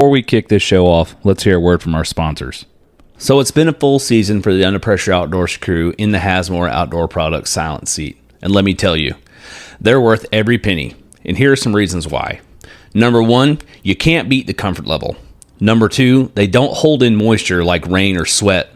Before we kick this show off, let's hear a word from our sponsors. So it's been a full season for the Under Pressure Outdoors crew in the Hasmore Outdoor Products Silent Seat. And let me tell you, they're worth every penny. And here are some reasons why. Number one, you can't beat the comfort level. Number two, they don't hold in moisture like rain or sweat.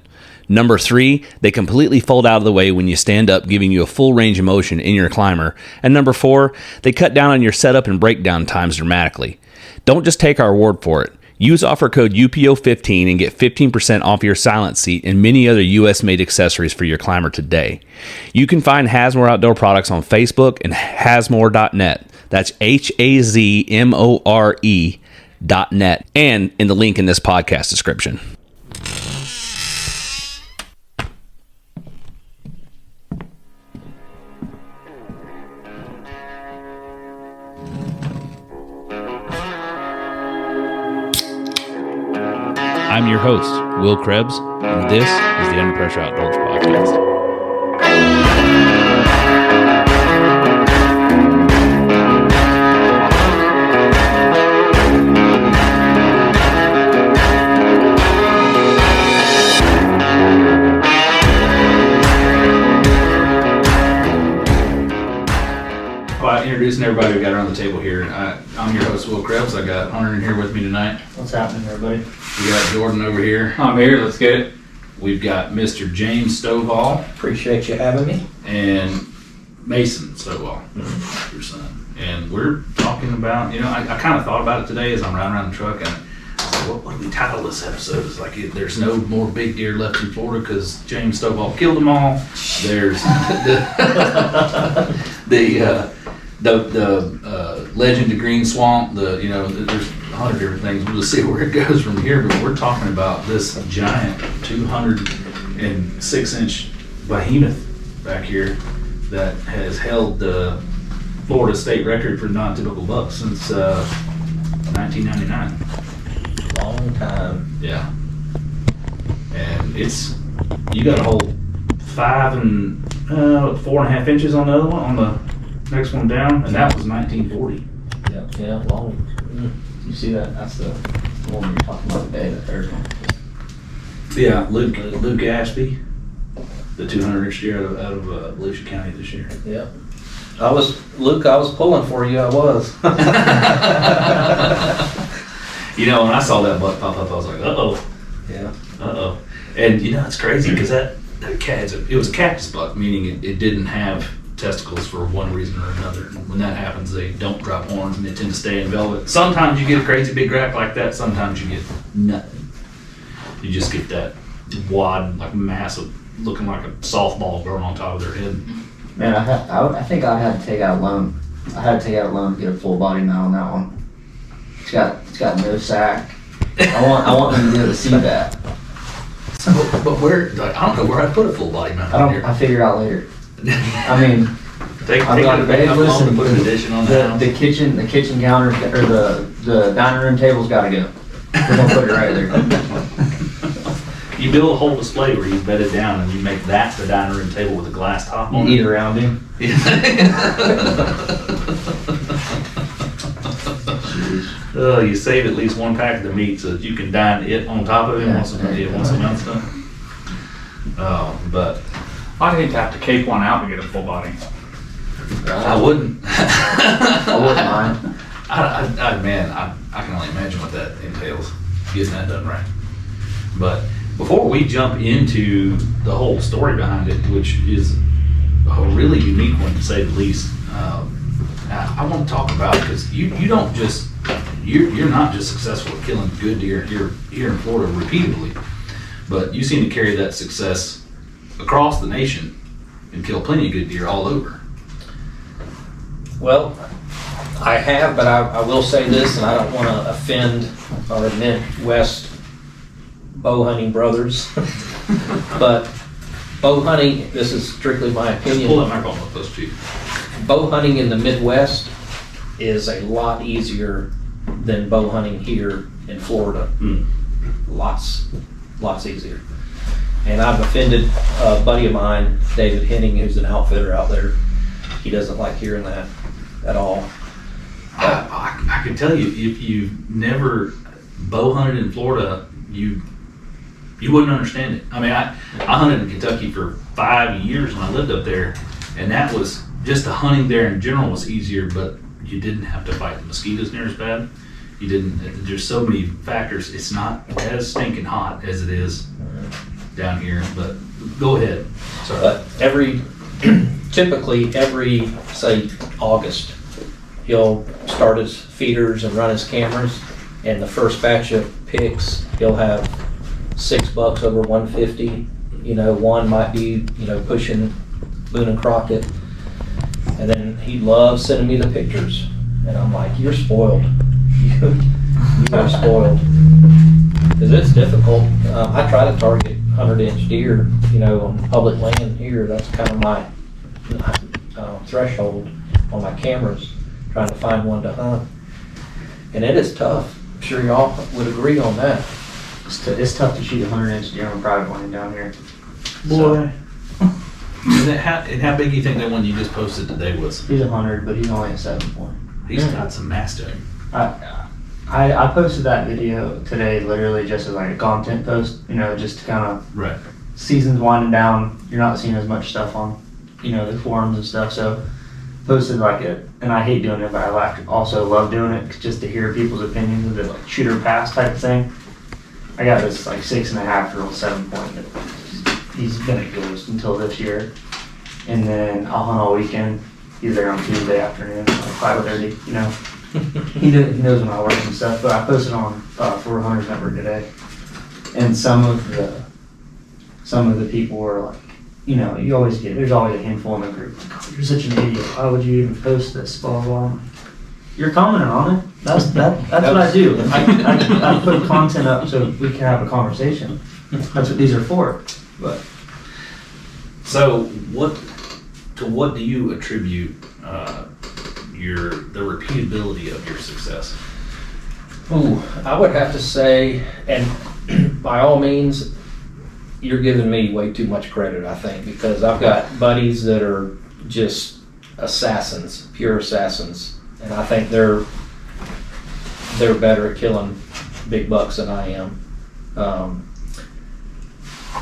Number three, they completely fold out of the way when you stand up, giving you a full range of motion in your climber. And number four, they cut down on your setup and breakdown times dramatically. Don't just take our word for it. Use offer code UPO15 and get 15% off your Silent Seat and many other U.S.-made accessories for your climber today. You can find Hasmore Outdoor Products on Facebook and hasmore.net. That's HAZMORE.net, and in the link in this podcast description. I'm your host, Will Krebs, and this is the Under Pressure Outdoors Podcast. Well, introducing everybody we got around the table here. I'm your host, Will Krebs. I got Hunter in here with me tonight. What's happening, everybody? We got Jordan over here. I'm here, let's get it. We've got Mr. James Stovall Appreciate you having me. and Mason Stovall, your son. And we're talking about, I kind of thought about it today as I'm riding around the truck, and I was like, what do we title this episode? It's like, there's no more big deer left in Florida because James Stovall killed them all. There's the legend of Green Swamp, there's 100 different things. We'll just see where it goes from here, but we're talking about this giant 206-inch behemoth back here that has held the Florida state record for non-typical bucks since 1999. Long time. Yeah. And you got a whole 5 and 4.5 inches on the other one, on the next one down, and that was 1940. Yeah, long. You see that? That's the one we were talking about today, the third one. Yeah, Luke Ashby, the 200-inch deer out of Volusia County this year. Yeah. I was pulling for you, I was. When I saw that buck pop up, I was like, uh-oh. Yeah. Uh-oh. And it's crazy because that cat, it was a cactus buck, meaning it didn't have testicles for one reason or another. And when that happens, they don't drop horns and they tend to stay in velvet. Sometimes you get a crazy big rack like that, sometimes you get nothing. You just get that wad, like massive, looking like a softball growing on top of their head. Man, I think I had to take out a loan. I had to take out a loan to get a full body mount on that one. It's got no sack. I want them to be able to see that. But where? I don't know where I put a full body mount. I figure out later. I mean, take I'm like, hey, listen, to put an addition on that. The kitchen counter or the dining room table's got to go. We're gonna put it right there. You build a whole display where you bed it down and you make that the dining room table with a glass top on it. You eat around him. You save at least one pack of the meat so that you can dine it on top of it once the mounts done. Oh, but I'd hate to have to cape one out to get a full body. I wouldn't. I wouldn't mind. I can only imagine what that entails, getting that done right. But before we jump into the whole story behind it, which is a really unique one to say the least, I want to talk about, because you're not just successful at killing good deer here in Florida repeatedly, but you seem to carry that success across the nation and kill plenty of good deer all over. Well, I have, but I will say this, and I don't want to offend our Midwest bow hunting brothers, but bow hunting, this is strictly my opinion. Pull that microphone up close to you. Bow hunting in the Midwest is a lot easier than bow hunting here in Florida. Lots easier. And I've offended a buddy of mine, David Henning, who's an outfitter out there. He doesn't like hearing that at all. I can tell you, if you've never bow hunted in Florida, you wouldn't understand it. I mean, I hunted in Kentucky for 5 years when I lived up there, and that was just the hunting there in general was easier, but you didn't have to fight the mosquitoes near as bad. You didn't. There's so many factors. It's not as stinking hot as it is down here. But go ahead. Sorry. But typically every, say, August, he'll start his feeders and run his cameras, and the first batch of picks, he'll have 6 bucks over 150. One might be, pushing Boone and Crockett. And then he loves sending me the pictures. And I'm like, you're spoiled. You are spoiled. Because it's difficult. I try to target 100-inch deer, on public land here. That's kind of my threshold on my cameras, trying to find one to hunt. And it is tough. I'm sure y'all would agree on that. It's tough to shoot a 100-inch deer on private land down here. Boy. And how big do you think that one you just posted today was? He's 100, but he's only a 7-point. He's got some mass to him. I posted that video today literally just as like a content post, just to kind of, right. Season's winding down, you're not seeing as much stuff on, the forums and stuff, so posted like it, and I hate doing it, but I also love doing it just to hear people's opinions of the like shooter pass type of thing. I got this like 6.5-year-old 7-point that he's gonna ghost until this year, and then I'll hunt all weekend. He's there on Tuesday afternoon, like 5:30. He knows when I work and stuff. But I posted on 400's Network today, and some of the people were like, there's always a handful in the group. Like, oh, you're such an idiot. Why would you even post this? Blah blah blah. You're commenting on it. That's what I do. I put content up so we can have a conversation. That's what these are for. But so what do you attribute the repeatability of your success? Ooh, I would have to say, and by all means, you're giving me way too much credit, I think, because I've got buddies that are just assassins, pure assassins, and I think they're better at killing big bucks than I am.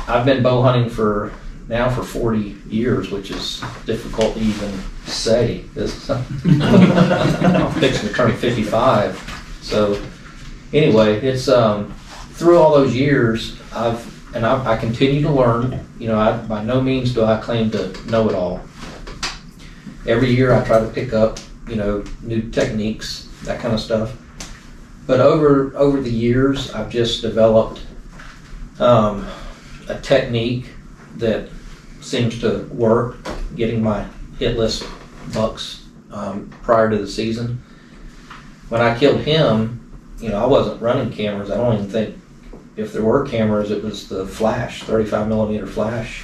I've been bow hunting for 40 years, which is difficult to even say. I'm fixing to turn 55. So anyway, it's through all those years, I continue to learn. By no means do I claim to know it all. Every year I try to pick up, new techniques, that kind of stuff. But over the years, I've just developed a technique that seems to work, getting my hit list bucks prior to the season. When I killed him, I wasn't running cameras. I don't even think if there were cameras, it was the flash, 35 millimeter flash.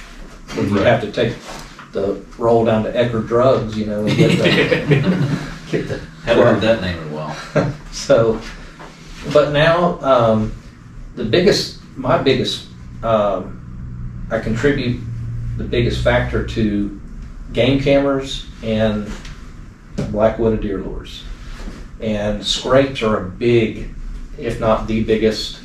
Where you have to take the roll down to Ecker Drugs, and get the Haven't heard that name in a while. So, but now I contribute the biggest factor to game cameras and black-wooded deer lures. And scrapes are a big, if not the biggest,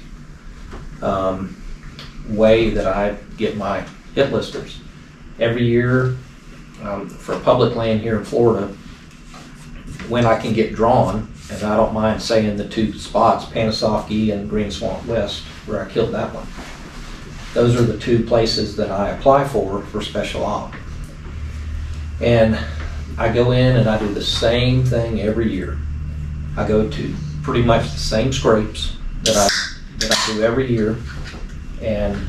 way that I get my hit listers. Every year, for public land here in Florida, when I can get drawn, and I don't mind saying the 2 spots, Panosofsky and Green Swamp West, where I killed that one. Those are the 2 places that I apply for special op. And I go in and I do the same thing every year. I go to pretty much the same scrapes that I do every year, and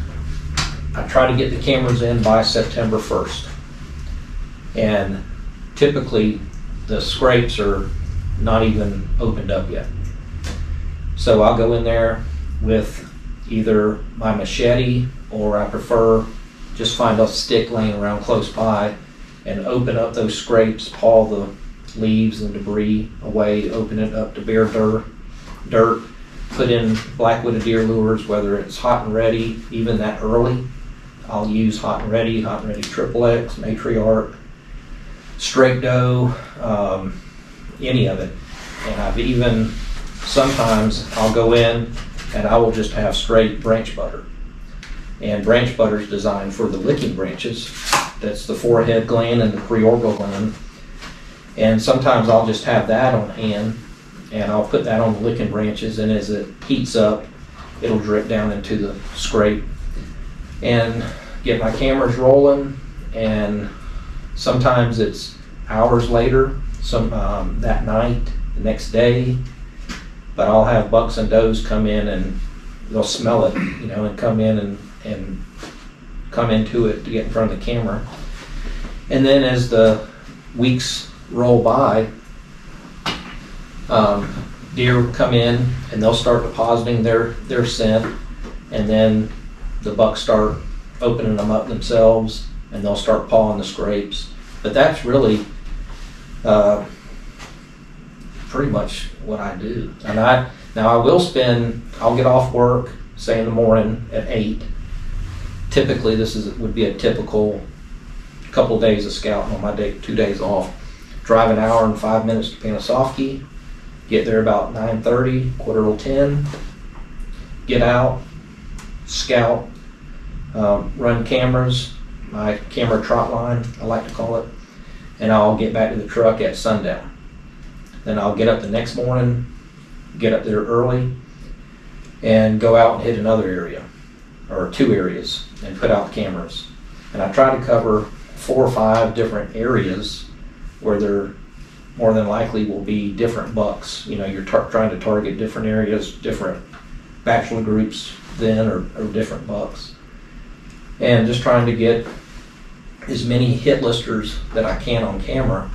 I try to get the cameras in by September 1st. And typically the scrapes are not even opened up yet. So I'll go in there with either my machete, or I prefer just find a stick laying around close by and open up those scrapes, paw the leaves and debris away, open it up to bare dirt, put in black-wooded deer lures, whether it's hot and ready, even that early. I'll use hot and ready triple X, matriarch, straight doe, any of it. And sometimes I'll go in and I will just have straight branch butter. And branch butter is designed for the licking branches. That's the forehead gland and the preorbital gland. And sometimes I'll just have that on hand, and I'll put that on the licking branches, and as it heats up, it'll drip down into the scrape. And get my cameras rolling, and sometimes it's hours later, that night, the next day, but I'll have bucks and does come in and they'll smell it, and come in and come into it to get in front of the camera. And then as the weeks roll by, deer will come in and they'll start depositing their scent, and then the bucks start opening them up themselves and they'll start pawing the scrapes. But that's really pretty much what I do. And I'll get off work, say in the morning at 8. Typically would be a typical couple of days of scouting on my 2 days off. Drive an hour and 5 minutes to Panasoffkee, get there about 9:30, 9:45, get out, scout, run cameras, my camera trot line, I like to call it, and I'll get back to the truck at sundown. Then I'll get up the next morning, get up there early, and go out and hit another area, or 2 areas, and put out cameras. And I try to cover 4 or 5 different areas where there more than likely will be different bucks. You're trying to target different areas, different bachelor groups then, or different bucks. And just trying to get as many hit listers that I can on camera.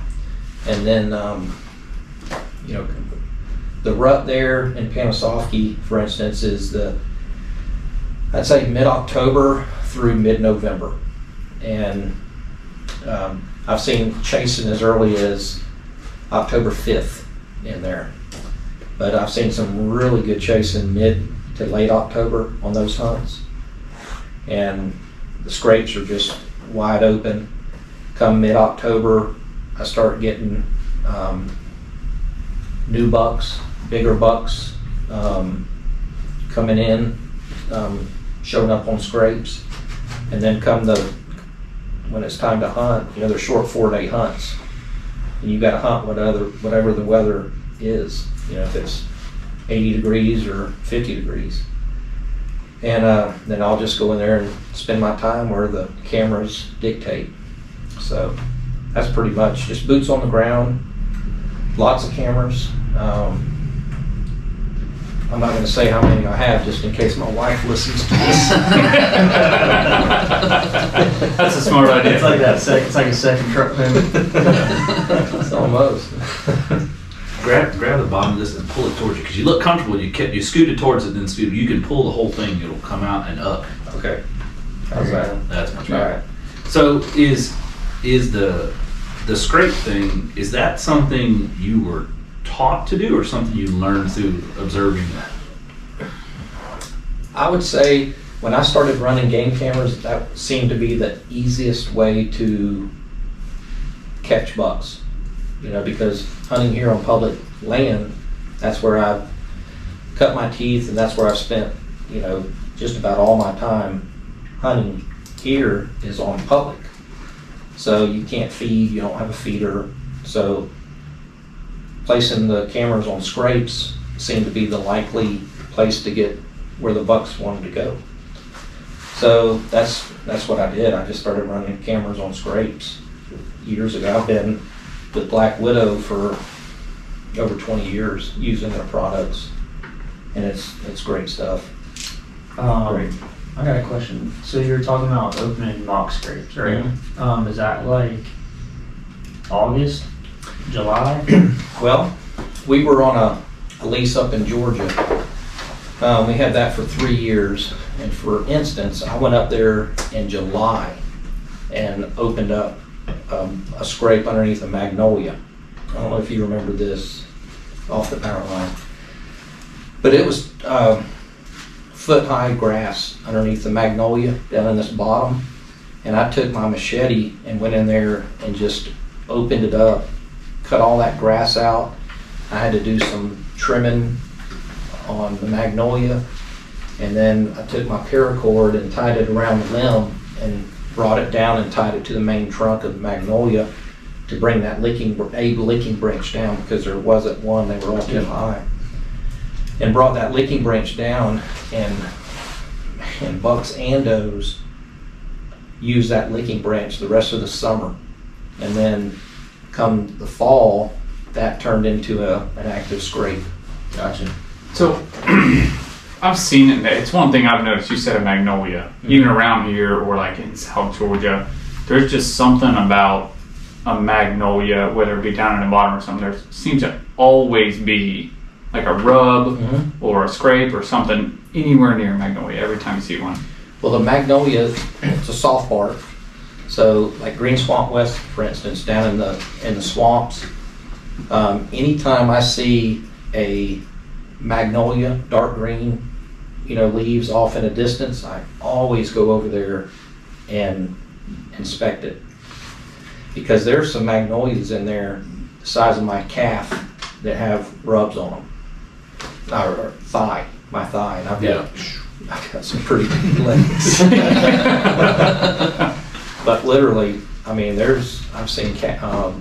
And then, the rut there in Panasoffkee, for instance, is I'd say mid-October through mid-November. And I've seen chasing as early as October 5th in there. But I've seen some really good chasing mid to late October on those hunts. And the scrapes are just wide open. Come mid-October, I start getting new bucks, bigger bucks coming in, showing up on scrapes. And then when it's time to hunt, they're short 4-day hunts. And you gotta hunt whatever the weather is, if it's 80 degrees or 50 degrees. And then I'll just go in there and spend my time where the cameras dictate. So that's pretty much just boots on the ground, lots of cameras. I'm not going to say how many I have just in case my wife listens to this. That's a smart idea. It's like it's like a second truck payment. It's almost. Grab the bottom of this and pull it towards you, because you look comfortable. You scoot it towards it, then scoot. You can pull the whole thing. It'll come out and up. Okay. How's that? That's much All better. right. So is the scrape thing? Is that something you were taught to do, or something you learned through observing that? I would say when I started running game cameras, that seemed to be the easiest way to catch bucks. Because hunting here on public land, that's where I've cut my teeth, and that's where I've spent, just about all my time hunting here is on public. So you can't feed, you don't have a feeder. So placing the cameras on scrapes seemed to be the likely place to get where the bucks wanted to go. So that's what I did. I just started running cameras on scrapes years ago. I've been with Black Widow for over 20 years using their products, and it's great stuff. Great. I got a question. So you're talking about opening mock scrapes, right? Mhm. Is that like August, July? Well, we were on a lease up in Georgia. We had that for 3 years, and for instance, I went up there in July and opened up a scrape underneath a magnolia. I don't know if you remember this off the power line, but it was foot-high grass underneath the magnolia down in this bottom, and I took my machete and went in there and just opened it up, cut all that grass out. I had to do some trimming on the magnolia, And then I took my paracord and tied it around the limb and brought it down and tied it to the main trunk of the magnolia to bring that licking branch down, because there wasn't one, they were all too high. And brought that licking branch down, and bucks and does use that licking branch the rest of the summer. And then come the fall, that turned into an active scrape. Gotcha. So I've seen it. It's one thing I've noticed. You said a magnolia, even around here or like in South Georgia, there's just something about a magnolia, whether it be down in the bottom or something. There seems to always be like a rub or a scrape or something anywhere near a magnolia every time you see one. Well, the magnolia, it's a soft bark. So like Green Swamp West, for instance, down in the swamps, anytime I see a magnolia, dark green, leaves off in a distance, I always go over there and inspect it. Because there's some magnolias in there the size of my calf that have rubs on them. Or thigh, my thigh, and I've got some pretty big legs. But literally, I mean, I've seen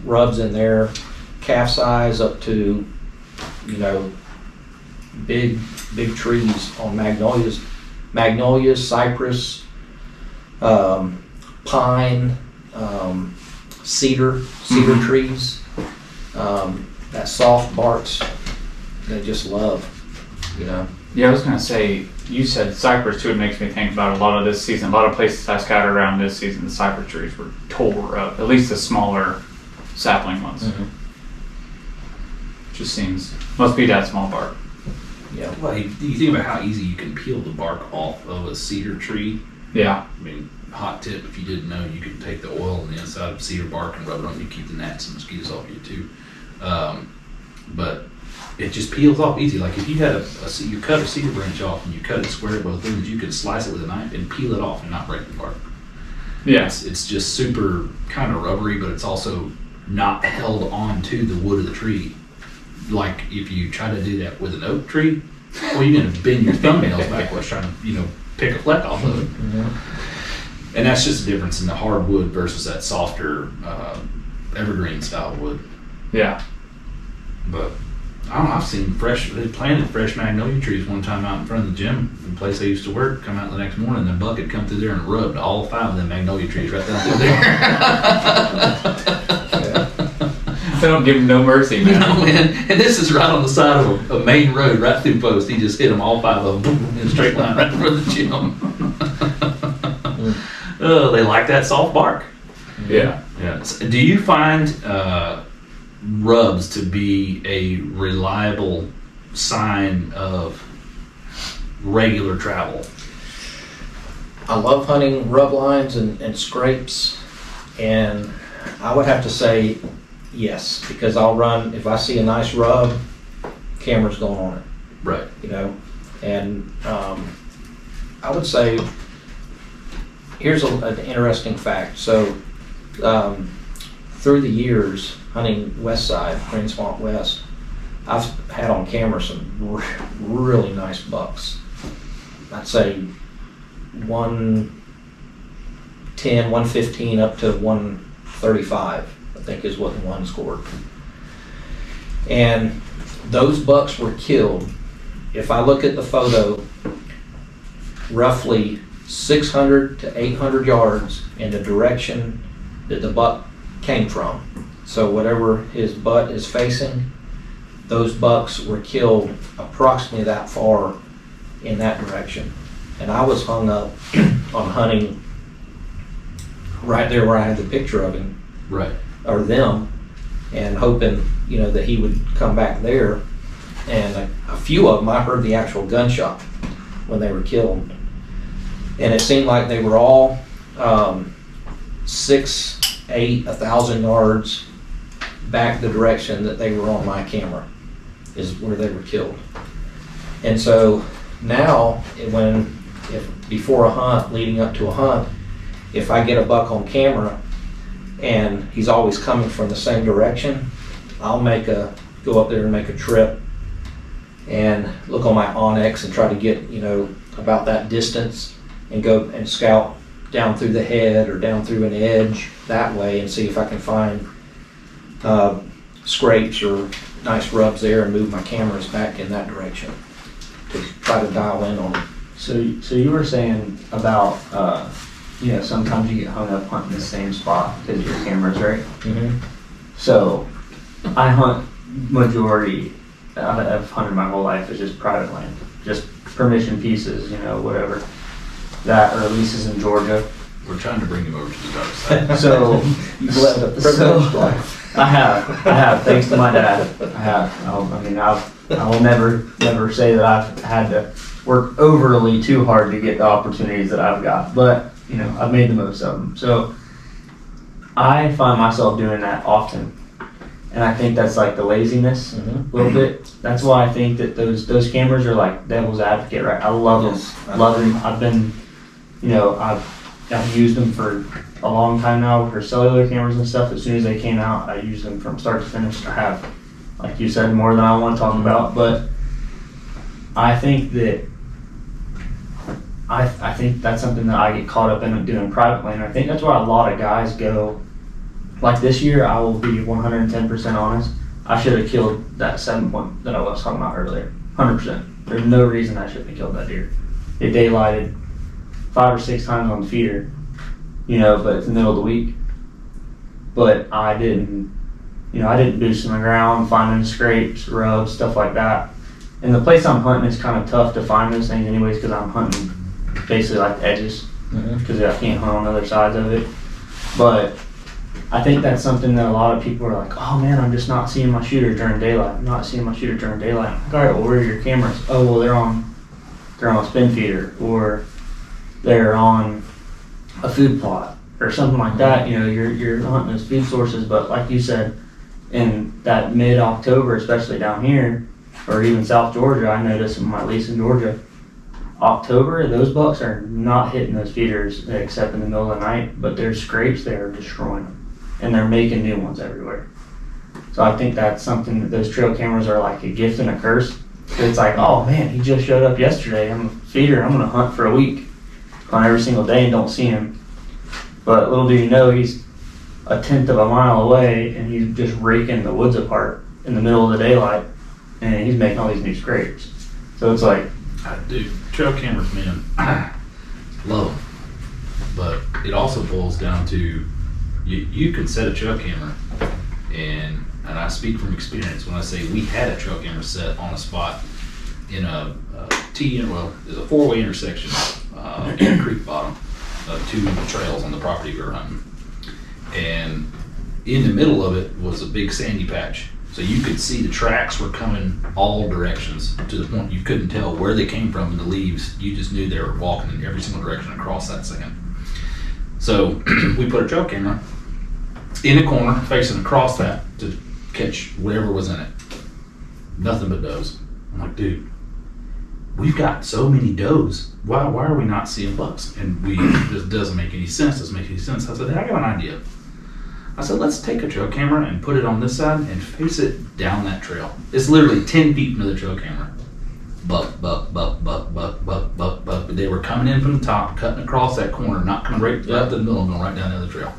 rubs in there, calf size up to, big trees on magnolias, cypress, pine, cedar trees, that soft barks, they just love, Yeah, I was gonna say, you said cypress too. It makes me think about a lot of this season. A lot of places I scattered around this season, the cypress trees were tore up. At least the smaller sapling ones. Just must be that small bark. Yeah. Well, you think about how easy you can peel the bark off of a cedar tree. Yeah. I mean, hot tip, if you didn't know, you could take the oil on the inside of cedar bark and rub it on you, keep the gnats and mosquitoes off you too. But it just peels off easy. Like if you had you cut a cedar branch off and you cut it square at both ends, you could slice it with a knife and peel it off and not break the bark. Yeah. It's just super kind of rubbery, but it's also not held on to the wood of the tree. Like if you try to do that with an oak tree, well, you're gonna bend your thumbnails backwards trying to, pick a fleck off of it. And that's just a difference in the hardwood versus that softer evergreen style wood. Yeah. But I don't know, I've seen they planted fresh magnolia trees one time out in front of the gym, the place I used to work, come out the next morning, and the bucket come through there and rubbed all 5 of them magnolia trees right down through there. They don't give them no mercy, man. No, man. And this is right on the side of a main road, right through post. He just hit them, all 5 of them, in a straight line right in front of the gym. Oh, they like that soft bark. Yeah. Yeah. So do you find rubs to be a reliable sign of regular travel? I love hunting rub lines and scrapes, and I would have to say yes, because I'll run, if I see a nice rub, camera's going on it. Right. And I would say, here's an interesting fact. So through the years, hunting west side, Green Swamp West, I've had on camera some really nice bucks. I'd say 110, 115 up to 135, I think is what the one scored. And those bucks were killed, if I look at the photo, roughly 600 to 800 yards in the direction that the buck came from. So whatever his butt is facing, those bucks were killed approximately that far in that direction. And I was hung up on hunting right there where I had the picture of him, Right. or them, and hoping, that he would come back there. And a few of them, I heard the actual gunshot when they were killed. And it seemed like they were all 6, 8, 1,000 yards back the direction that they were on my camera is where they were killed. And so now, before a hunt, leading up to a hunt, if I get a buck on camera and he's always coming from the same direction, I'll go up there and make a trip and look on my Onyx and try to get, about that distance and go and scout down through the head or down through an edge that way and see if I can find scrapes or nice rubs there and move my cameras back in that direction to try to dial in on them. So you were saying about, sometimes you get hung up hunting the same spot because of your cameras, right? Mm-hmm. So I hunt I've hunted my whole life, it's just private land, just permission pieces, whatever. That or leases in Georgia. We're trying to bring him over to the dark side. So, You've led a privileged life. I have, thanks to my dad. I have. I will never say that I've had to work overly too hard to get the opportunities that I've got, but I've made the most of them. So I find myself doing that often, and I think that's like the laziness a little bit. That's why I think that those cameras are like devil's advocate, right? I love them, love them. I've been, I've used them for a long time now for cellular cameras and stuff. As soon as they came out, I used them from start to finish. I have, like you said, more than I want to talk about, but I think that I think that's something that I get caught up in doing private land. I think that's why a lot of guys go, like this year, I will be 110% honest. I should have killed that 7-point that I was talking about earlier. 100%. There's no reason I shouldn't have killed that deer. It daylighted 5 or 6 times on the feeder, but it's the middle of the week. But I didn't boost in the ground, finding scrapes, rubs, stuff like that. And the place I'm hunting is kind of tough to find those things anyways because I'm hunting basically like the edges because I can't hunt on the other sides of it. But I think that's something that a lot of people are like, oh man, I'm just not seeing my shooter during daylight. I'm not seeing my shooter during daylight. I'm like, all right, well, where are your cameras? Oh, well, they're on a spin feeder or they're on a food plot or something like that. You're hunting those food sources, but like you said, in that mid-October, especially down here, or even South Georgia, I noticed in my lease in Georgia, October, those bucks are not hitting those feeders except in the middle of the night, but there's scrapes there destroying them, and they're making new ones everywhere. So I think that's something that those trail cameras are like a gift and a curse. It's like, oh man, he just showed up yesterday. I'm a feeder, I'm gonna hunt for a week on every single day and don't see him. But little do you know, he's a 1/10 of a mile away and he's just raking the woods apart in the middle of the daylight and he's making all these new scrapes. So it's like, Dude, trail cameras, man, love them. But it also boils down to you could set a trail camera, and I speak from experience when I say we had a trail camera set on a spot in a there's a 4-way intersection in a creek bottom of 2 trails on the property we were hunting. And in the middle of it was a big sandy patch. So you could see the tracks were coming all directions to the point you couldn't tell where they came from in the leaves. You just knew they were walking in every single direction across that sand. So we put a trail camera in a corner facing across that to catch whatever was in it. Nothing but does. I'm like, dude, we've got so many does. Why are we not seeing bucks? And this doesn't make any sense. Doesn't make any sense. I said, hey, I got an idea. I said, let's take a trail camera and put it on this side and face it down that trail. It's literally 10 feet from the trail camera. Buck, buck, buck, buck, buck, buck, buck, buck. But they were coming in from the top, cutting across that corner, not coming right up to the middle, and going right down the other trail.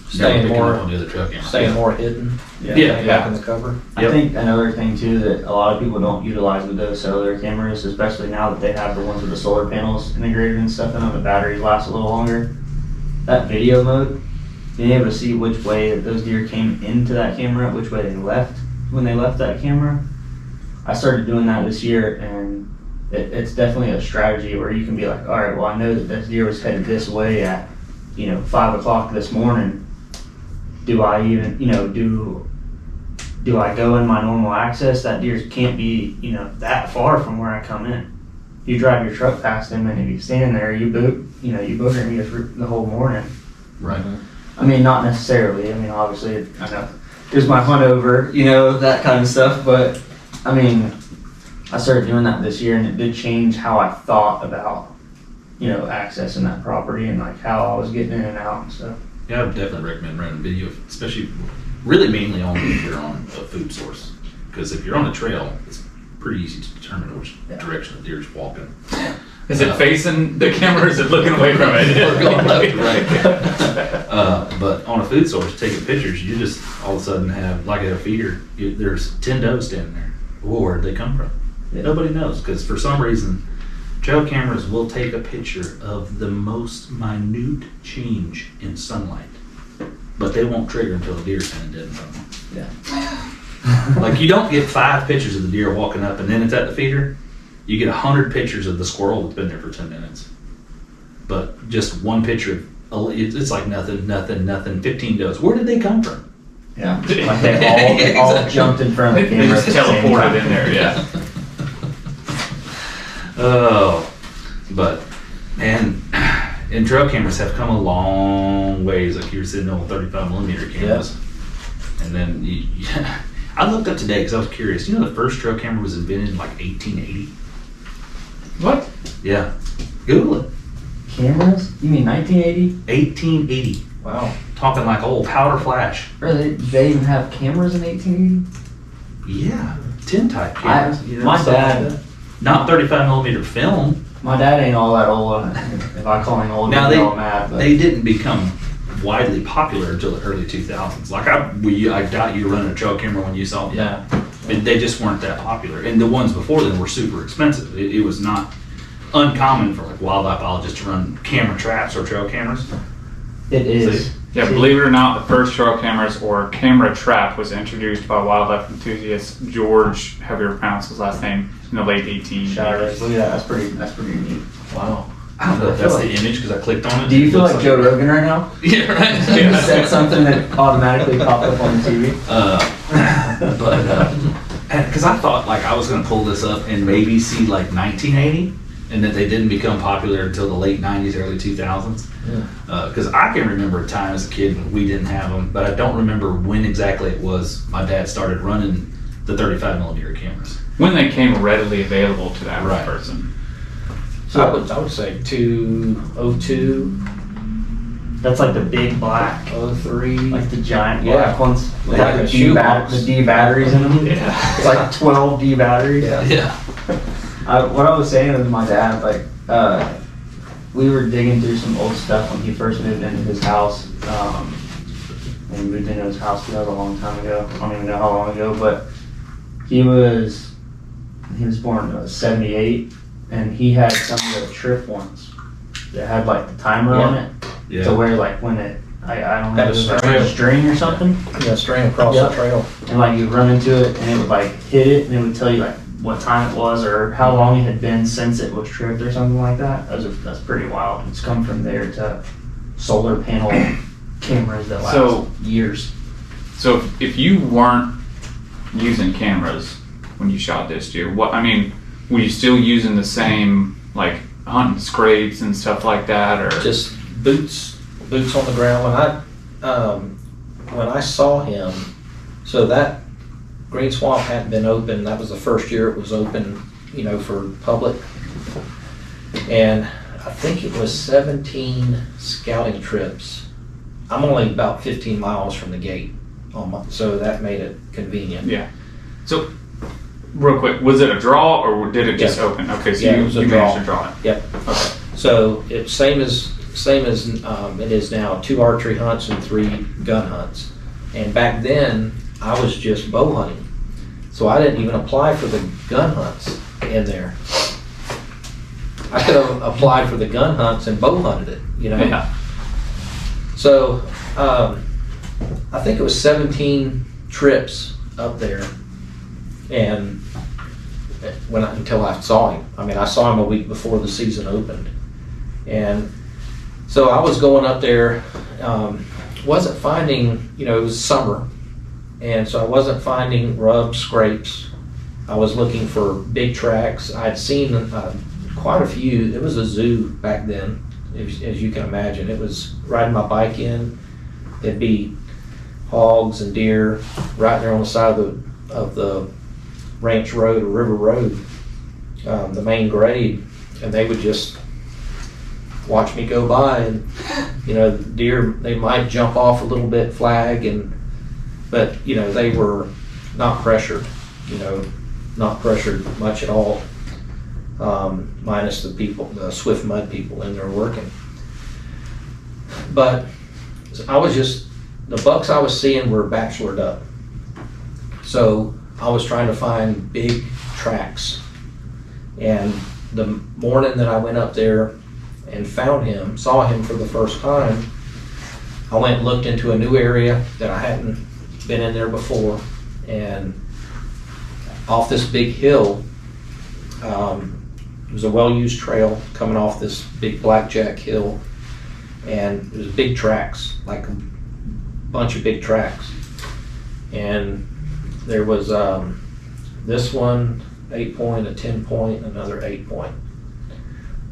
Staying more on the other trail camera. Staying more hidden. Yeah. Back in the cover. I think another thing too that a lot of people don't utilize with those cellular cameras, especially now that they have the ones with the solar panels integrated and stuff in them, the batteries last a little longer. That video mode, being able to see which way that those deer came into that camera, which way they left when they left that camera. I started doing that this year, and it's definitely a strategy where you can be like, all right, well, I know that this deer was headed this way at 5 o'clock this morning. Do I even do I go in my normal access? That deer can't be that far from where I come in. You drive your truck past him, and if he's standing there, you booger him for the whole morning. Right. I mean, not necessarily. I mean, obviously, I know there's my hunt over, that kind of stuff. But I mean, I started doing that this year, and it did change how I thought about accessing that property and like how I was getting in and out and stuff. Yeah, I would definitely recommend running video, especially really mainly only if you're on a food source. Because if you're on a trail, it's pretty easy to determine which direction the deer's walking. Is it facing the camera or is it looking away from it? We're going left to right. But on a food source, taking pictures, you just all of a sudden have, like at a feeder, there's 10 does standing there. Well, where'd they come from? Nobody knows, because for some reason, trail cameras will take a picture of the most minute change in sunlight, but they won't trigger until the deer's standing dead in front of them. Yeah. Like, you don't get 5 pictures of the deer walking up and then it's at the feeder. You get 100 pictures of the squirrel that's been there for 10 minutes. But just one picture, it's like nothing, 15 does. Where did they come from? Yeah. Like they all jumped in front of the They camera. just teleported in there, yeah. Oh, but, man, and trail cameras have come a long ways. Like you were sitting on 35 millimeter cameras. And then I looked up today because I was curious. You know, the first trail camera was invented in like 1880. What? Yeah, Google it. Cameras? You mean 1980? 1880. Wow. Talking like old powder flash. Really? They even have cameras in 1880? Yeah, tintype cameras. My stuff dad- like that. Not 35 millimeter film. My dad ain't all that old. If I call him old, Now he'll get all mad. But They didn't become widely popular until the early 2000s. Like I doubt you were running a trail camera when you saw them. Yeah. They just weren't that popular, and the ones before them were super expensive. It was not uncommon for like wildlife biologists to run camera traps or trail cameras. it is. Yeah, believe it or not, the first trail cameras or camera trap was introduced by wildlife enthusiast George, how do you pronounce his last name, in the late 1800s. Shires. Look at that. That's pretty neat. Wow. I don't know if that's the image because I clicked on it. Do you feel Looks like Joe Rogan right now? Yeah, right. You said something that automatically popped up on the TV. Because I thought like I was going to pull this up and maybe see like 1980, and that they didn't become popular until the late 90s, early 2000s. Because I can remember a time as a kid when we didn't have them, but I don't remember when exactly it was my dad started running the 35 millimeter cameras. When they came readily available to the average Right. person. I would say 202, That's like the big black, 03. like the giant Yeah. black ones with Like like a the shoebox. D batteries in them. Yeah. It's like 12 D batteries. Yeah. Yeah. What I was saying with my dad, like, we were digging through some old stuff when he first moved into his house. When he moved into his house, that was a long time ago. I don't even know how long ago, but he was born in 78, and he had some of the trip ones that had like the timer on it. Yeah. To where like when it, I don't know, Had a it was like string. a string or something. Yeah, string across Yep. the trail. And like you'd run into it and it would like hit it and it would tell you like what time it was or how long it had been since it was tripped or something like that. That's pretty wild. It's come from there to solar panel cameras that last So- years. So if you weren't using cameras when you shot this deer, were you still using the same like hunting scrapes and stuff like that, or Just boots on the ground. When I saw him, so that Green Swamp hadn't been open. That was the first year it was open, for public. And I think it was 17 scouting trips. I'm only about 15 miles from the gate, so that made it convenient. Yeah. So, real quick, was it a draw or did it just Yeah. open? Okay, so Yeah, it you was a managed draw. to draw it. Yep. Okay. So it's same as it is now, 2 archery hunts and 3 gun hunts. And back then, I was just bow hunting. So I didn't even apply for the gun hunts in there. I could have applied for the gun hunts and bow hunted it, Yeah. So I think it was 17 trips up there. And until I saw him. I saw him a week before the season opened. And so I was going up there, wasn't finding, it was summer, and so I wasn't finding rubs, scrapes. I was looking for big tracks. I'd seen quite a few. It was a zoo back then, as you can imagine. It was riding my bike in. There'd be hogs and deer right there on the side of the ranch road or river road, the main grade, and they would just watch me go by, and deer, they might jump off a little bit, flag, but they were not pressured, not pressured much at all, minus the Swift Mud people in there working. But the bucks I was seeing were bachelored up. So I was trying to find big tracks. And the morning that I went up there and saw him for the first time, I went and looked into a new area that I hadn't been in there before. And off this big hill, it was a well-used trail coming off this big blackjack hill. And it was big tracks, like a bunch of big tracks. And there was this one, 8-point, a 10-point, another 8-point,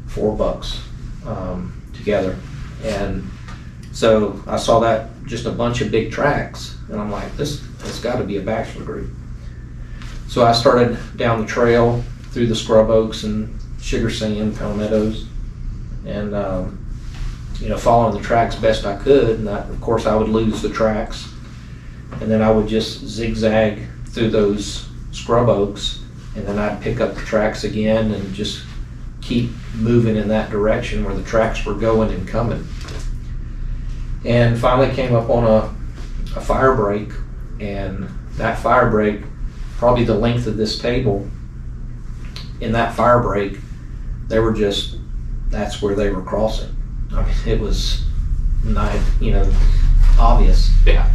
4 bucks together. And so I saw that, just a bunch of big tracks, and I'm like, this has got to be a bachelor group. So I started down the trail through the scrub oaks and sugar sand, palmettos, and following the tracks best I could. And of course I would lose the tracks, and then I would just zigzag through those scrub oaks, and then I'd pick up the tracks again and just keep moving in that direction where the tracks were going and coming. And finally came up on a fire break, and that fire break, probably the length of this table, in that fire break, that's where they were crossing. I mean, it was not, obvious. Yeah.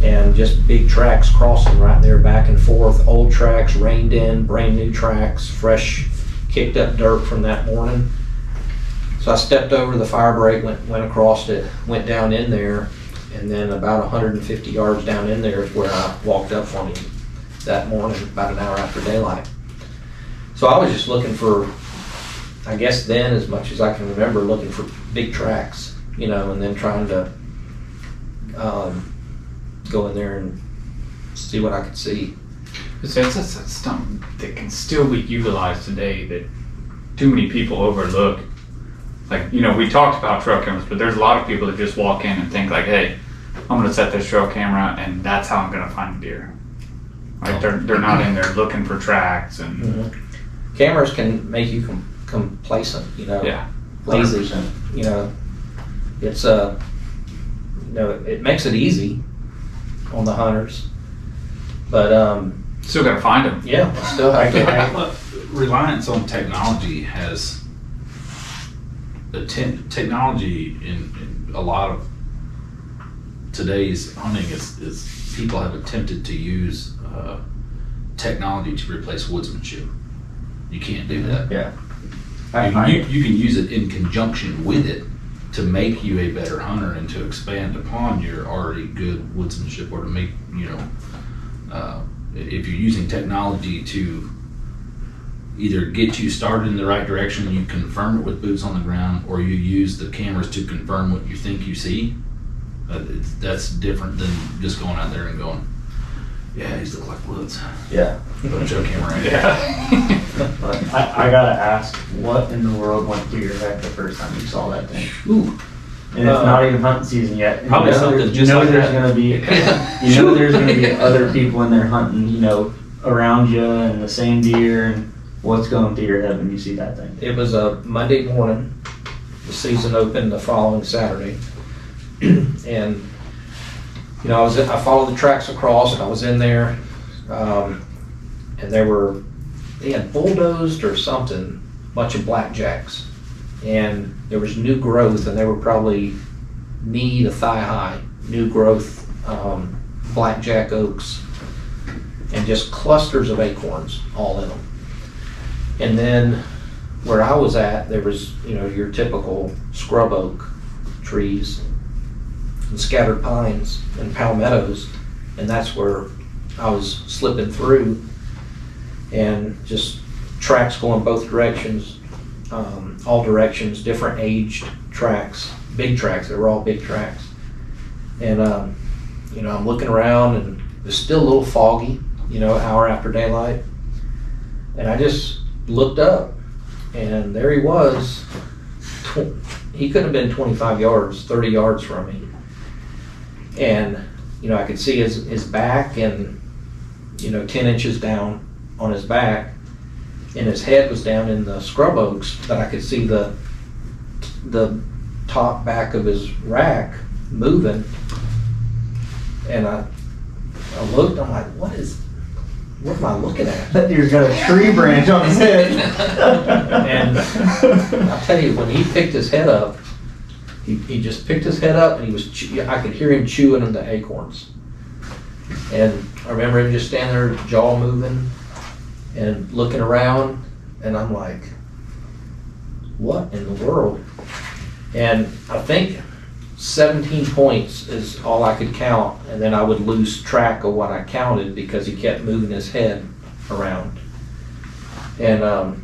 And just big tracks crossing right there, back and forth, old tracks, reined in, brand new tracks, fresh, kicked up dirt from that morning. So I stepped over the fire break, went across it, went down in there, and then about 150 yards down in there is where I walked up on him that morning, about an hour after daylight. So I was just looking for, I guess then, as much as I can remember, looking for big tracks, and then trying to go in there and see what I could see. It's something that can still be utilized today that too many people overlook. Like, we talked about trail cameras, but there's a lot of people that just walk in and think like, hey, I'm going to set this trail camera and that's how I'm going to find deer. Like, they're not in there looking for tracks. And Cameras can make you complacent, Yeah. lazy. It's it makes it easy on the hunters, but still got to find them. yeah, still have to. Reliance on technology has technology in a lot of today's hunting is people have attempted to use technology to replace woodsmanship. You can't do that. Yeah. You can use it in conjunction with it to make you a better hunter and to expand upon your already good woodsmanship, or to make, if you're using technology to either get you started in the right direction, you confirm it with boots on the ground, or you use the cameras to confirm what you think you see, that's different than just going out there and going, yeah, these look like woods. Yeah. Put a show camera in. Yeah. I gotta ask, what in the world went through your head the first time you saw that thing? Ooh. And it's not even hunting season yet. Probably something just like there's that. gonna be, there's gonna be other people in there hunting, around you and the same deer, and what's going through your head when you see that thing? It was a Monday morning. The season opened the following Saturday, and I followed the tracks across, and I was in there, and they had bulldozed or something, a bunch of blackjacks, and there was new growth, and they were probably knee to thigh high, new growth blackjack oaks, and just clusters of acorns all in them. And then where I was at, there was, your typical scrub oak trees and scattered pines and palmettos, and that's where I was slipping through, and just tracks going both directions, all directions, different aged tracks, big tracks. They were all big tracks. And I'm looking around, and it was still a little foggy, hour after daylight, and I just looked up, and there he was. He could have been 25 yards, 30 yards from me. And, I could see his back and, 10 inches down on his back, and his head was down in the scrub oaks, but I could see the top back of his rack moving. And I looked, I'm like, what am I looking at? That deer's got a tree branch on his head. And I'll tell you, when he picked his head up, he just picked his head up, and I could hear him chewing on the acorns. And I remember him just standing there, jaw moving and looking around, and I'm like, what in the world? And I think 17 points is all I could count, and then I would lose track of what I counted because he kept moving his head around. And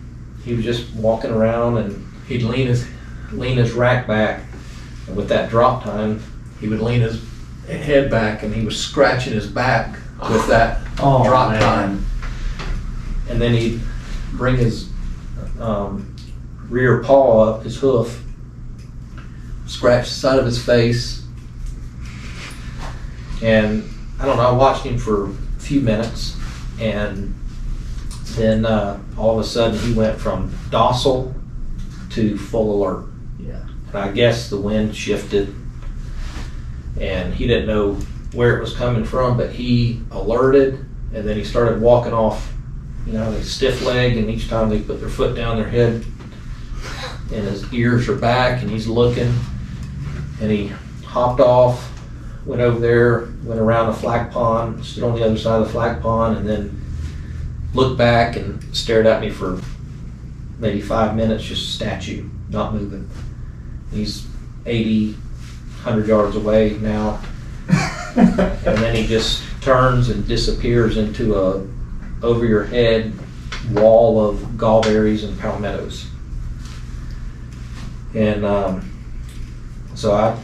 he was just walking around, and he'd lean his rack back, and with that drop time, he would lean his head back, and he was scratching his back with that drop time. And then he'd bring his rear paw up, his hoof, scratch the side of his face, and I don't know, I watched him for a few minutes, and then all of a sudden he went from docile to full alert. Yeah. And I guess the wind shifted, and he didn't know where it was coming from, but he alerted, and then he started walking off, they stiff leg, and each time they put their foot down, their head and his ears are back, and he's looking. And he hopped off, went over there, went around the flag pond, stood on the other side of the flag pond, and then looked back and stared at me for maybe 5 minutes, just a statue, not moving. He's 80, 100 yards away now. And then he just turns and disappears into a over your head wall of gallberries and palmettos. And so I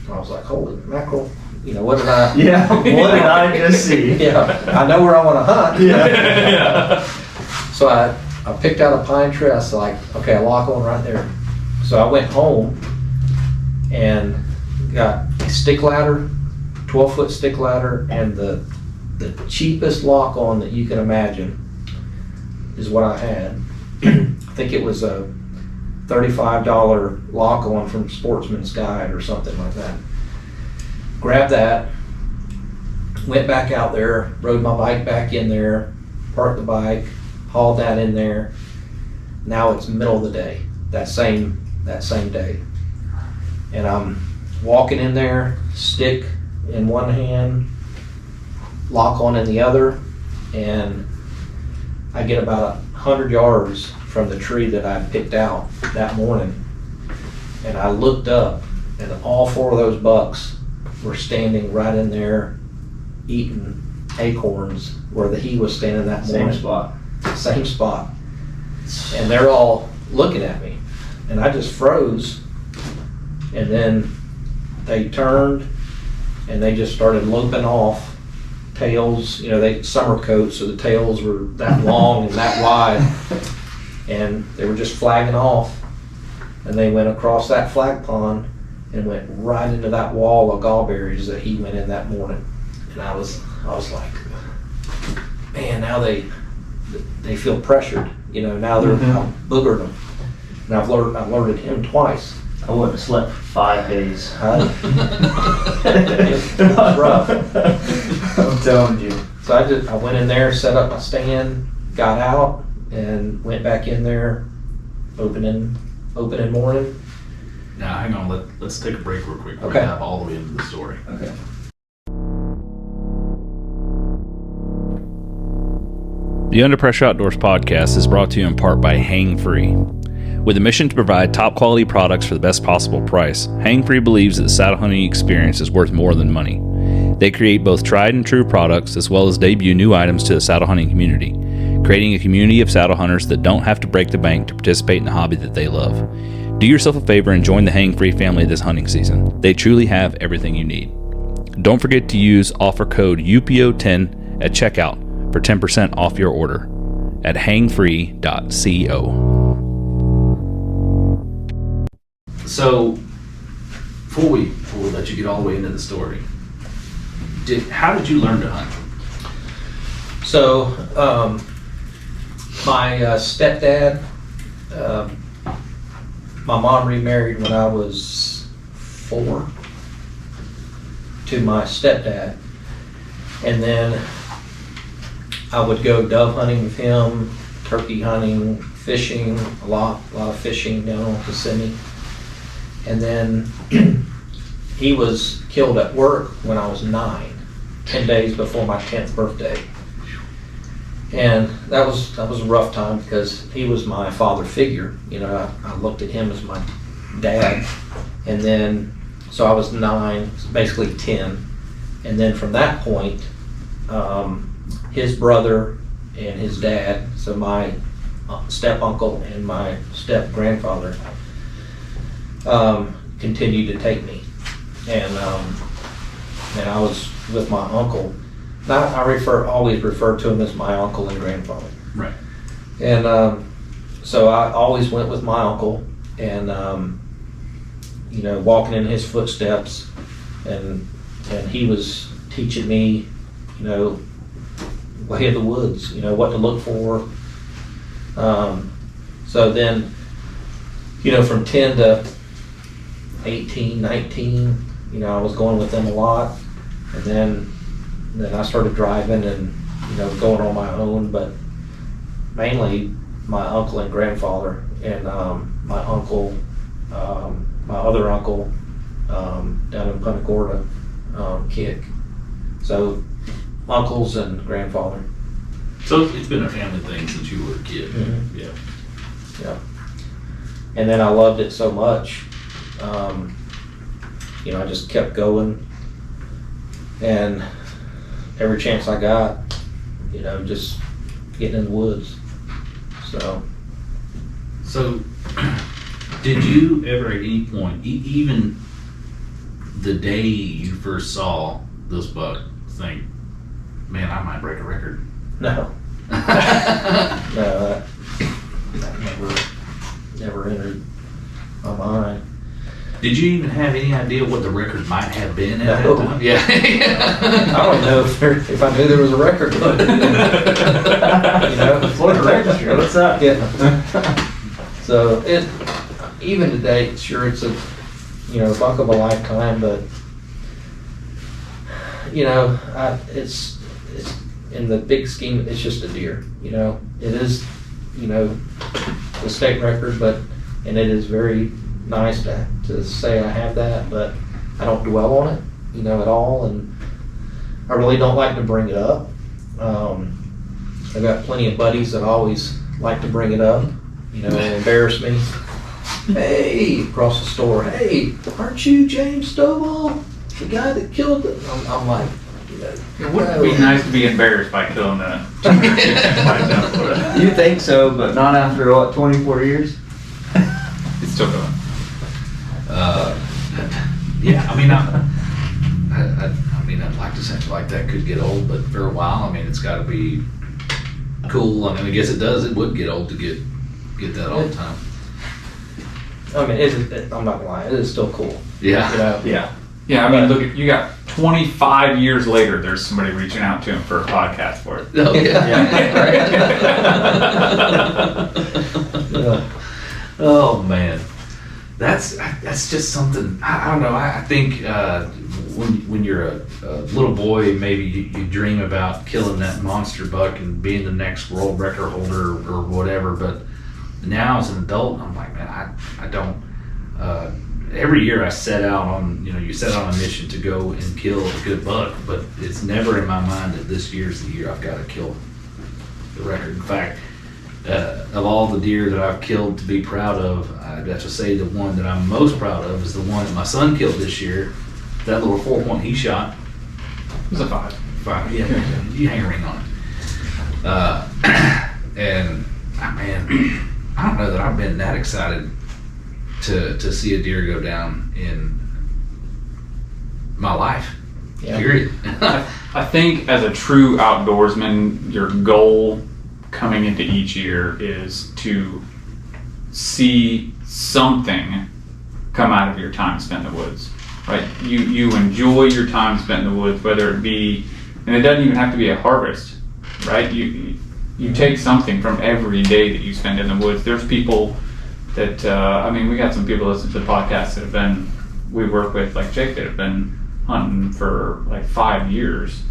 was like, holy mackerel, what did I... Yeah, what did I just see? Yeah, I know where I want to hunt. Yeah. So I picked out a pine tree. I was like, okay, I'll lock on right there. So I went home and got a stick ladder, 12-foot stick ladder, and the cheapest lock on that you can imagine is what I had. I think it was a $35 lock on from Sportsman's Guide or something like that. Grabbed that, went back out there, rode my bike back in there, parked the bike, hauled that in there. Now it's middle of the day, that same day. And I'm walking in there, stick in one hand, lock on in the other, and I get about 100 yards from the tree that I picked out that morning. And I looked up, and all 4 of those bucks were standing right in there eating acorns where he was standing that morning. Same spot. And they're all looking at me. And I just froze. And then they turned and they just started loping off. Tails, they summer coats, so the tails were that long and that wide. And they were just flagging off. And they went across that flag pond and went right into that wall of gallberries that he went in that morning. And I was like, man, now they feel pressured. Now they're I've boogered them, and I've alerted him twice. I wouldn't have slept for 5 days. It was rough. I'm telling you. So I went in there, set up my stand, got out, and went back in there, opening morning. Now, hang on. Let's take a break real quick. We're Okay. going to dive all the way into the story. Okay. The Under Pressure Outdoors podcast is brought to you in part by Hang Free. With a mission to provide top quality products for the best possible price, Hang Free believes that the saddle hunting experience is worth more than money. They create both tried and true products as well as debut new items to the saddle hunting community, creating a community of saddle hunters that don't have to break the bank to participate in the hobby that they love. Do yourself a favor and join the Hang Free family this hunting season. They truly have everything you need. Don't forget to use offer code UPO10 at checkout for 10% off your order at hangfree.co. So, before we let you get all the way into the story, how did you learn to hunt? So My stepdad, my mom remarried when I was 4 to my stepdad. And then I would go dove hunting with him, turkey hunting, fishing, a lot of fishing down on Kissimmee. And then he was killed at work when I was 9, 10 days before my 10th birthday. And that was a rough time because he was my father figure. You know, I looked at him as my dad. And then, so I was 9, basically 10. And then from that point, his brother and his dad, so my step uncle and my step grandfather, continued to take me. And I was with my uncle. Now, I always refer to him as my uncle and grandfather. Right. And so I always went with my uncle, and you know, walking in his footsteps, and he was teaching me, you know, way of the woods, you know, what to look for. So then, you know, from 10 to 18, 19, you know, I was going with them a lot, and then I started driving and, you know, going on my own, but mainly my uncle and grandfather, and my uncle, my other uncle down in Punta Gorda, Kick. So uncles and grandfather. So it's been a family thing since you were a kid. Mhm. Yeah. Yeah. And then I loved it so much, you know, I just kept going, and every chance I got, you know, just getting in the woods. So, did you ever at any point, even the day you first saw this buck, think, man, I might break a record? No. No, that never entered my mind. Did you even have any idea what the record might have been at No. that time? Yeah. I don't know if I knew there was a record book. You know, Florida Register, what's up? Yeah. So even today, sure, it's a, you know, buck of a lifetime, but you know, it's in the big scheme, it's just a deer. You know, it is, you know, the state record, and it is very nice to say I have that, but I don't dwell on it, you know, at all, and I really don't like to bring it up. I've got plenty of buddies that always like to bring it up, you know, and embarrass me. Hey, across the store, hey, aren't you James Stovall, the guy that killed it? I'm like, you know, It wouldn't be nice to be embarrassed by killing that. You think so, but not after, what, 24 years? It's still going. Yeah, I mean, I'd like to say like that could get old, but for a while, I mean, it's got to be cool. I mean, I guess it does. It would get old to get that all the time. I mean, I'm not gonna lie, it is still cool. Yeah. You know? Yeah. Yeah, I mean, look, you got 25 years later, there's somebody reaching out to him for a podcast for it. Oh, Yeah. Oh man, that's just something. I don't know. I think when you're a little boy, maybe you dream about killing that monster buck and being the next world record holder or whatever. But now as an adult, I'm like, man, I don't. Every year I set out on, you set out on a mission to go and kill a good buck, but it's never in my mind that this year's the year I've got to kill the record. In fact, of all the deer that I've killed to be proud of, I'd have to say the one that I'm most proud of is the one that my son killed this year. That little 4-point he shot. It was a 5. 5, yeah, you hang a ring on it. And man, I don't know that I've been that excited to see a deer go down in my life. Yeah. Period. I think as a true outdoorsman, your goal coming into each year is to see something come out of your time spent in the woods, right? You enjoy your time spent in the woods, whether it be, and it doesn't even have to be a harvest, right? You you take something from every day that you spend in the woods. There's people that, I mean, we got some people listen to the podcast that have been, we work with, like Jake, that have been hunting for like 5 years.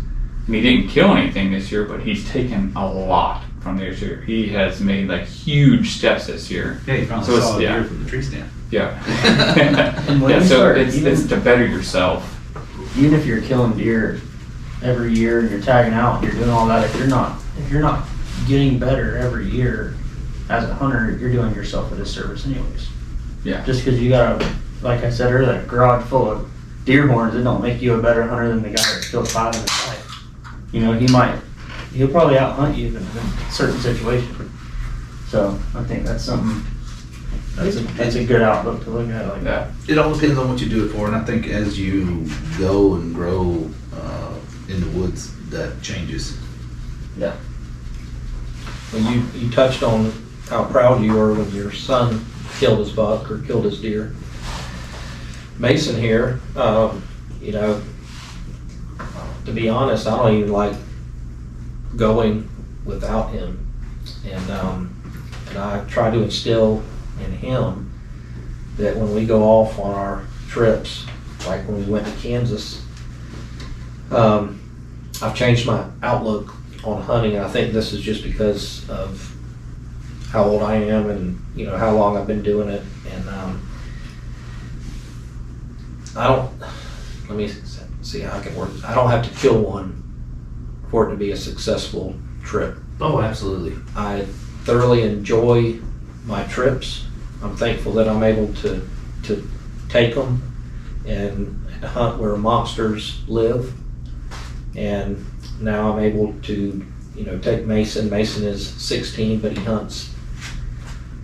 And he didn't kill anything this year, but he's taken a lot from this year. He has made like huge steps this year. Yeah, you finally So it's- saw a yeah. deer from the tree stand. Yeah. And when Yeah, you so start, it's to better yourself. even if you're killing deer every year and you're tagging out and you're doing all that, if you're not getting better every year as a hunter, you're doing yourself a disservice anyways. Yeah. Just because you got a, like I said earlier, a garage full of deer horns, it don't make you a better hunter than the guy that killed 5 in his life. You know, he'll probably out hunt you in certain situations. So I think that's something, that's a good outlook to look at like that. Yeah. It all depends on what you do it for, and I think as you go and grow in the woods, that changes. Yeah. Well, you touched on how proud you were when your son killed his buck or killed his deer. Mason here, you know, to be honest, I don't even like going without him. And I try to instill in him that when we go off on our trips, like when we went to Kansas, I've changed my outlook on hunting. I think this is just because of how old I am and, you know, how long I've been doing it. And let me see how I can word this. I don't have to kill one for it to be a successful trip. Oh, absolutely. I thoroughly enjoy my trips. I'm thankful that I'm able to take them and hunt where monsters live. And now I'm able to, you know, take Mason. Mason is 16, but he hunts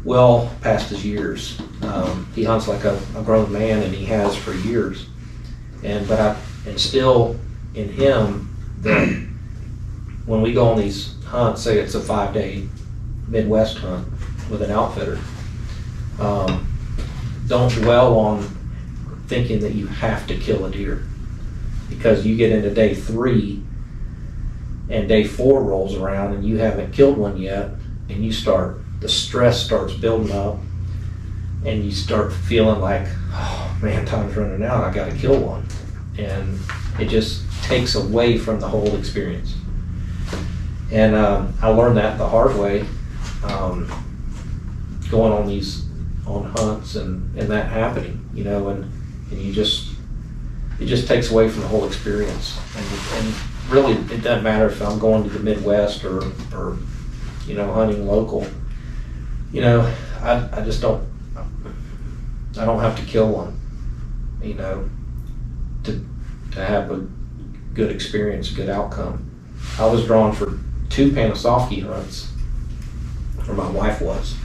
well past his years. He hunts like a grown man, and he has for years. But I instill in him that when we go on these hunts, say it's a 5-day Midwest hunt with an outfitter, don't dwell on thinking that you have to kill a deer, because you get into day 3 and day 4 rolls around and you haven't killed one yet, and the stress starts building up, and you start feeling like, oh man, time's running out, I gotta kill one. And it just takes away from the whole experience. And I learned that the hard way, going on hunts and that happening, you know, and it just takes away from the whole experience. And really, it doesn't matter if I'm going to the Midwest or you know, hunting local. You know, I just don't have to kill one, you know, to have a good experience, a good outcome. I was drawn for 2 Panasofsky hunts, or my wife was.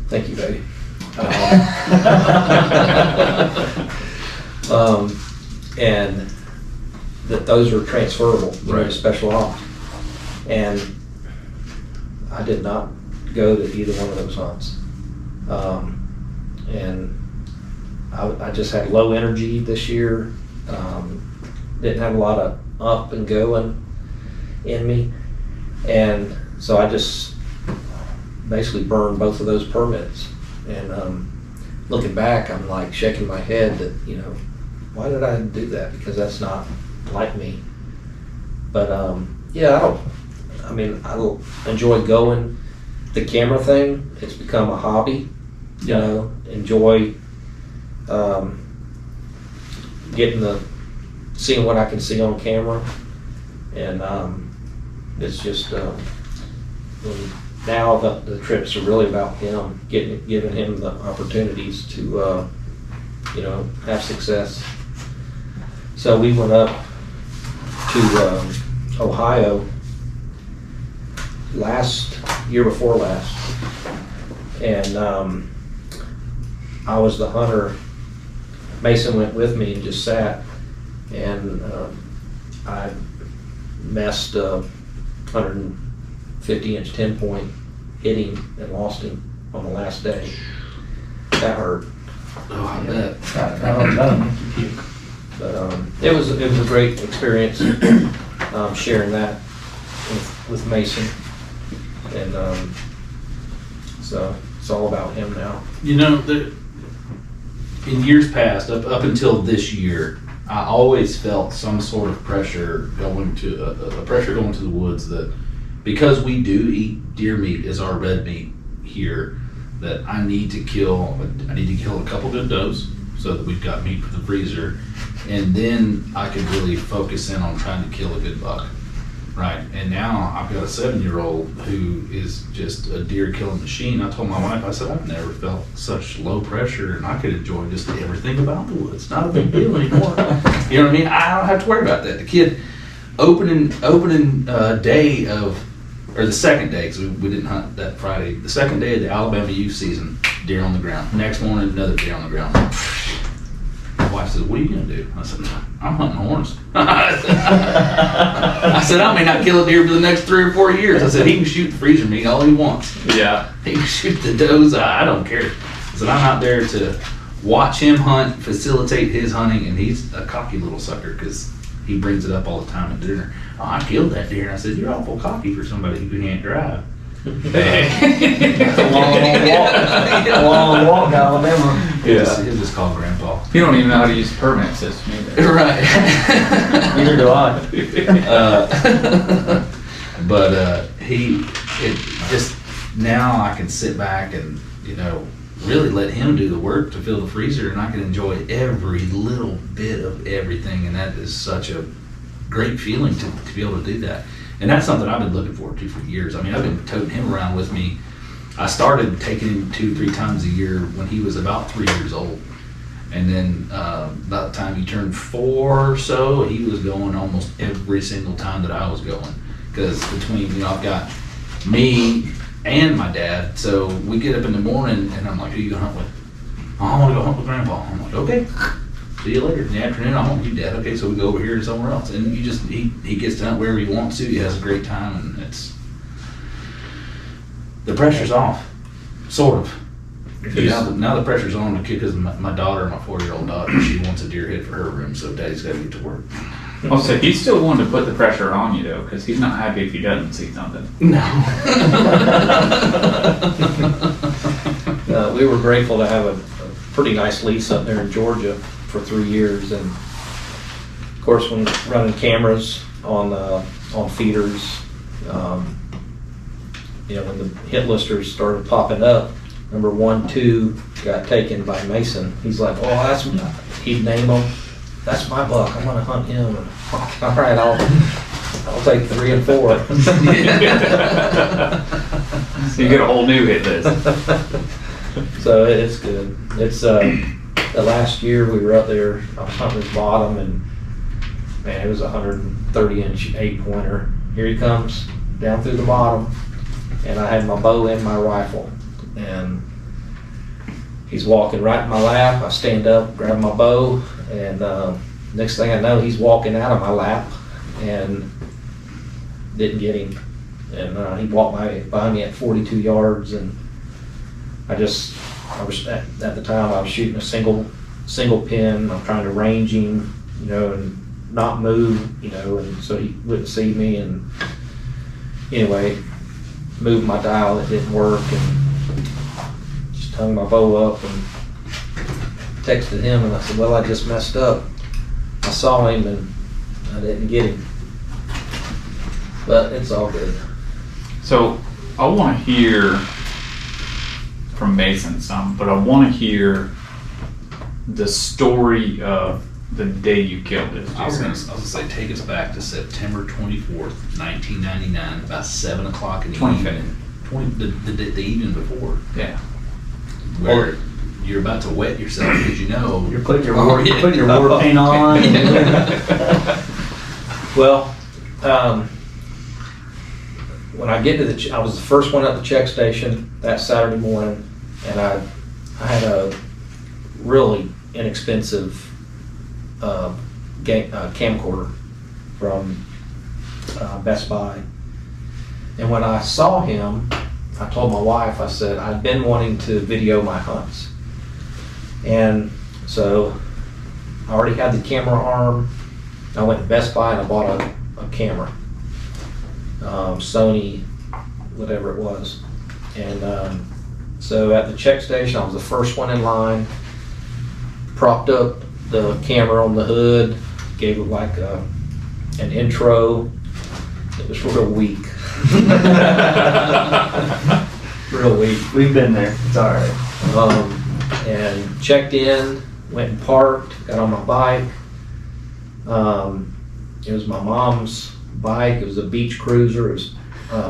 Thank you, baby. And that those were transferable, you know, to special ops. And I did not go to either one of those hunts. And I just had low energy this year. Didn't have a lot of up and going in me. And so I just basically burned both of those permits. And looking back, I'm like shaking my head that, you know, why did I do that? Because that's not like me. But yeah, I enjoy going. The camera thing, it's become a hobby. You know, enjoy seeing what I can see on camera. And it's just now the trips are really about him, giving him the opportunities to you know, have success. So we went up to Ohio year before last, and I was the hunter. Mason went with me and just sat, and I messed a 150-inch 10-point, hit him and lost him on the last day. That hurt. Oh, I bet. That'll make you puke. But it was a great experience, sharing that with Mason. And so it's all about him now. You know, in years past, up until this year, I always felt some sort of pressure going to a pressure going to the woods, that because we do eat deer meat as our red meat here, that I need to kill a couple good does so that we've got meat for the freezer, and then I could really focus in on trying to kill a good buck. Right, and now I've got a 7-year-old who is just a deer killing machine. I told my wife, I said, I've never felt such low pressure, and I could enjoy just everything about the woods. Not a big deal anymore. You know what I mean? I don't have to worry about that. The kid, opening day of, or the second day, because we didn't hunt that Friday, the second day of the Alabama youth season, deer on the ground. Next morning, another deer on the ground. My wife said, what are you going to do? I said, I'm hunting horns. I said, I may not kill a deer for the next 3 or 4 years. I said, he can shoot the freezer meat all he wants. Yeah. He can shoot the does. I don't care. I said, I'm out there to watch him hunt, facilitate his hunting, and he's a cocky little sucker because he brings it up all the time at dinner. Oh, I killed that deer. And I said, you're awful cocky for somebody who can't drive. That's a long walk. A long walk, Alabama. He'll just call Grandpa. You don't even know how to use the permit system either. Right. Neither do I. But now I can sit back and, really let him do the work to fill the freezer, and I can enjoy every little bit of everything, and that is such a great feeling to be able to do that. And that's something I've been looking forward to for years. I mean, I've been toting him around with me. I started taking him 2-3 times a year when he was about 3 years old. And then by the time he turned 4 or so, he was going almost every single time that I was going. Because between, I've got me and my dad, so we get up in the morning and I'm like, who are you going to hunt with? Oh, I want to go hunt with Grandpa. I'm like, okay. See you later. In the afternoon, I want you, Dad. Okay, so we go over here to somewhere else. And he gets to hunt wherever he wants to. He has a great time, and the pressure's off, sort of. Now the pressure's on because my daughter, my 4-year-old daughter, she wants a deer head for her room, so Daddy's got to get to work. Well, so he's still wanting to put the pressure on you, though, because he's not happy if he doesn't see something. No. We were grateful to have a pretty nice lease up there in Georgia for 3 years, and of course when running cameras on feeders, when the hit listers started popping up, number 1, 2 got taken by Mason. He's like, oh, he'd name them. That's my buck. I'm gonna hunt him. And, all right, I'll take 3 and 4. So you get a whole new hit list. So it's good. It's the last year we were up there, I was hunting his bottom, and man, it was a 130-inch 8-pointer. Here he comes down through the bottom, and I had my bow and my rifle, and he's walking right in my lap. I stand up, grab my bow, and next thing I know, he's walking out of my lap, and didn't get him. And he walked by me at 42 yards, and I was at the time I was shooting a single pin. I'm trying to range him, and not move, and so he wouldn't see me. And anyway, moved my dial, it didn't work, and just hung my bow up and texted him, and I said, well, I just messed up. I saw him and I didn't get him, but it's all good. So I want to hear from Mason some, but I want to hear the story of the day you killed this deer. I was gonna say, take us back to September 24th, 1999, about 7 o'clock in the evening. The evening before. Yeah. Where you're about to wet yourself because you're putting your war paint on. Well, when I get to I was the first one at the check station that Saturday morning, and I had a really inexpensive camcorder from Best Buy. And when I saw him, I told my wife, I said, I'd been wanting to video my hunts. And so I already had the camera arm. I went to Best Buy and I bought a camera. Sony whatever it was. And so at the check station, I was the first one in line, propped up the camera on the hood, gave it like an intro. It was real weak. Real weak. We've been there. It's all right. And checked in, went and parked, got on my bike. It was my mom's bike. It was a beach cruiser. It was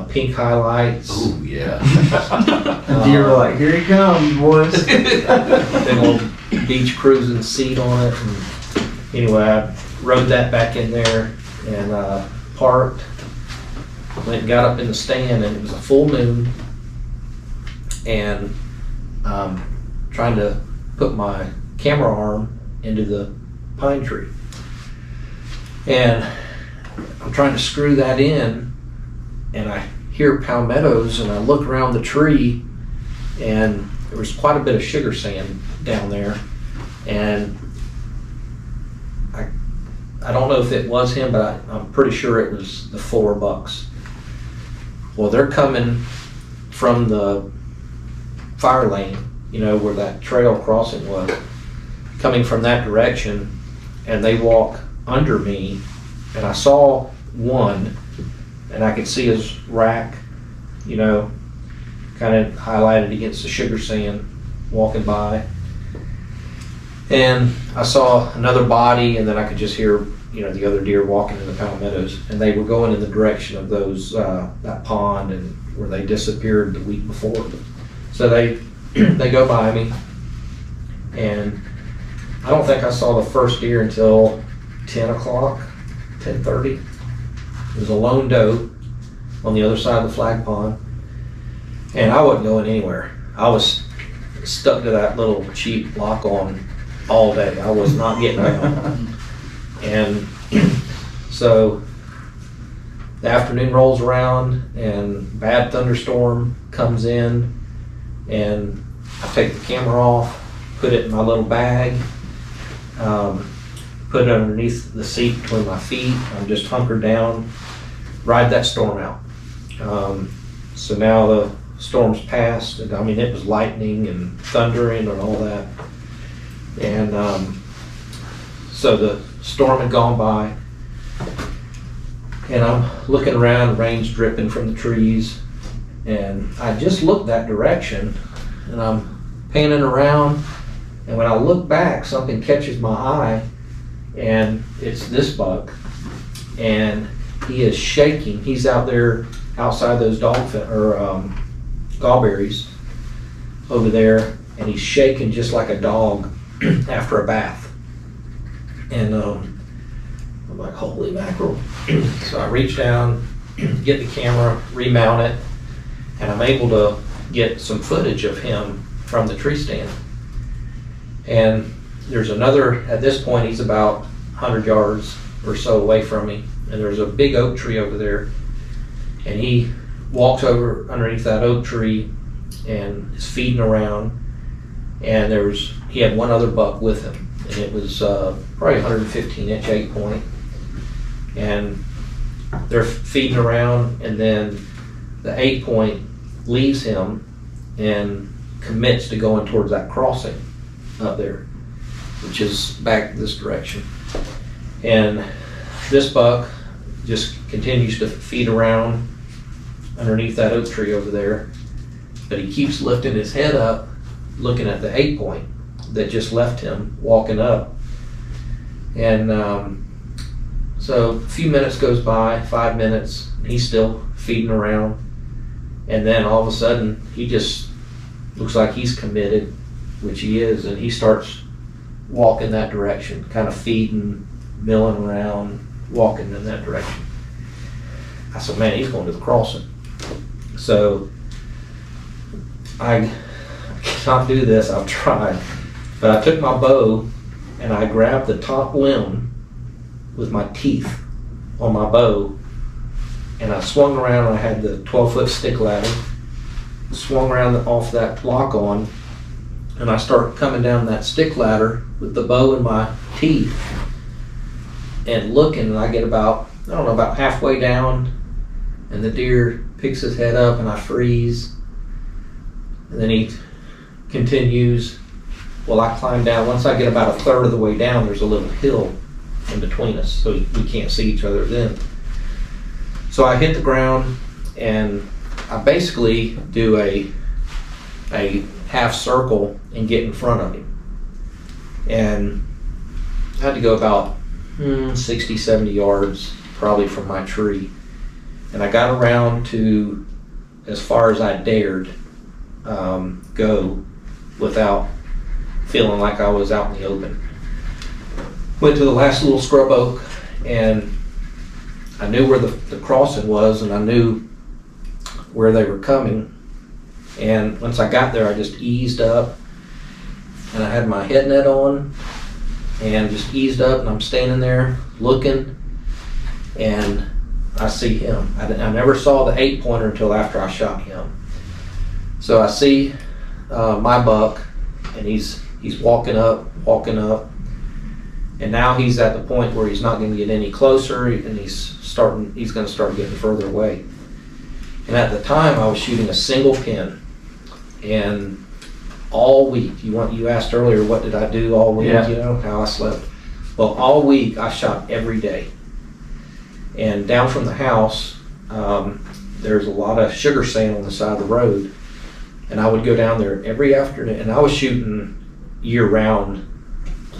pink highlights. Oh, yeah. Deer were like, here he comes, boys. Big old beach cruising seat on it. And anyway, I rode that back in there and parked. Went and got up in the stand, and it was a full moon. And trying to put my camera arm into the pine tree. And I'm trying to screw that in, and I hear palmettos, and I look around the tree, and there was quite a bit of sugar sand down there. And I don't know if it was him, but I'm pretty sure it was the 4 bucks. Well, they're coming from the fire lane, you know, where that trail crossing was, coming from that direction, and they walk under me, and I saw one, and I could see his rack, you know, kind of highlighted against the sugar sand, walking by. And I saw another body, and then I could just hear, you know, the other deer walking in the palmettos, and they were going in the direction of those that pond and where they disappeared the week before. So they go by me, and I don't think I saw the first deer until 10 o'clock, 10:30. It was a lone doe on the other side of the flag pond, and I wasn't going anywhere. I was stuck to that little cheap lock-on all day. I was not getting out. And so the afternoon rolls around, and bad thunderstorm comes in, and I take the camera off, put it in my little bag, put it underneath the seat between my feet. I'm just hunkered down, ride that storm out. So now the storm's passed, and I mean, it was lightning and thundering and all that. And so the storm had gone by, and I'm looking around, rain's dripping from the trees, and I just looked that direction, and I'm panning around, and when I look back, something catches my eye, and it's this buck, and he is shaking. He's out there outside those gallberries over there, and he's shaking just like a dog after a bath. And I'm like, holy mackerel. So I reach down, get the camera, remount it, and I'm able to get some footage of him from the tree stand. And there's another, at this point, he's about 100 yards or so away from me, and there's a big oak tree over there, and he walks over underneath that oak tree and is feeding around, and he had one other buck with him, and it was probably 115-inch 8-point, and they're feeding around, and then the 8-point leaves him and commits to going towards that crossing up there, which is back this direction. And this buck just continues to feed around underneath that oak tree over there, but he keeps lifting his head up, looking at the 8-point that just left him, walking up. And so a few minutes goes by, 5 minutes, and he's still feeding around, and then all of a sudden he just looks like he's committed, which he is, and he starts walking that direction, kind of feeding, milling around, walking in that direction. I said, man, he's going to the crossing. So I cannot do this, I've tried, but I took my bow and I grabbed the top limb with my teeth on my bow, and I swung around, and I had the 12-foot stick ladder, swung around off that lock on, and I start coming down that stick ladder with the bow in my teeth and looking, and I get about halfway down, and the deer picks his head up, and I freeze. And then he continues. Well, I climb down. Once I get about a third of the way down, there's a little hill in between us, so we can't see each other then. So I hit the ground, and I basically do a half circle and get in front of him. And I had to go about 60, 70 yards probably from my tree. And I got around to as far as I dared go without feeling like I was out in the open. Went to the last little scrub oak, and I knew where the crossing was, and I knew where they were coming. And once I got there, I just eased up, and I had my head net on, and just eased up, and I'm standing there looking, and I see him. I never saw the 8-pointer until after I shot him. So I see my buck, and he's walking up, and now he's at the point where he's not going to get any closer, and he's going to start getting further away. And at the time, I was shooting a single pin, and all week, you asked earlier, what did I do all week, Yeah. How I slept. Well, all week, I shot every day. And down from the house, there's a lot of sugar sand on the side of the road, and I would go down there every afternoon, and I was shooting year round.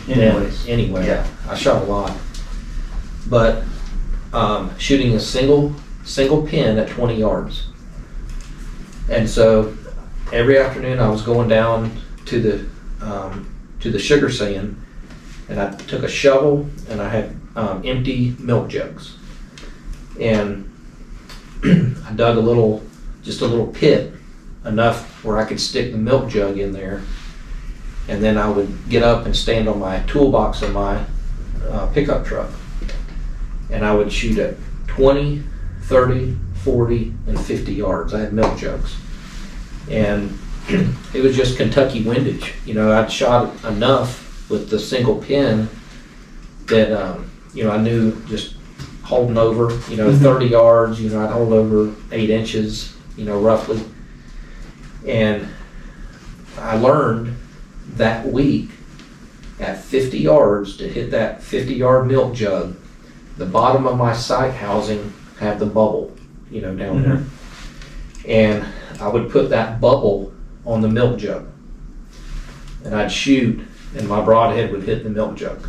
Anyway, Yeah. I shot a lot, but shooting a single pin at 20 yards. And so every afternoon I was going down to the sugar sand, and I took a shovel, and I had empty milk jugs, and I dug just a little pit, enough where I could stick the milk jug in there. And then I would get up and stand on my toolbox of my pickup truck. And I would shoot at 20, 30, 40, and 50 yards. I had milk jugs. And it was just Kentucky windage. I'd shot enough with the single pin that, I knew just holding over, 30 yards, I'd hold over 8 inches, roughly. And I learned that week at 50 yards to hit that 50-yard milk jug. The bottom of my sight housing had the bubble, down there. And I would put that bubble on the milk jug, and I'd shoot, and my broadhead would hit the milk jug.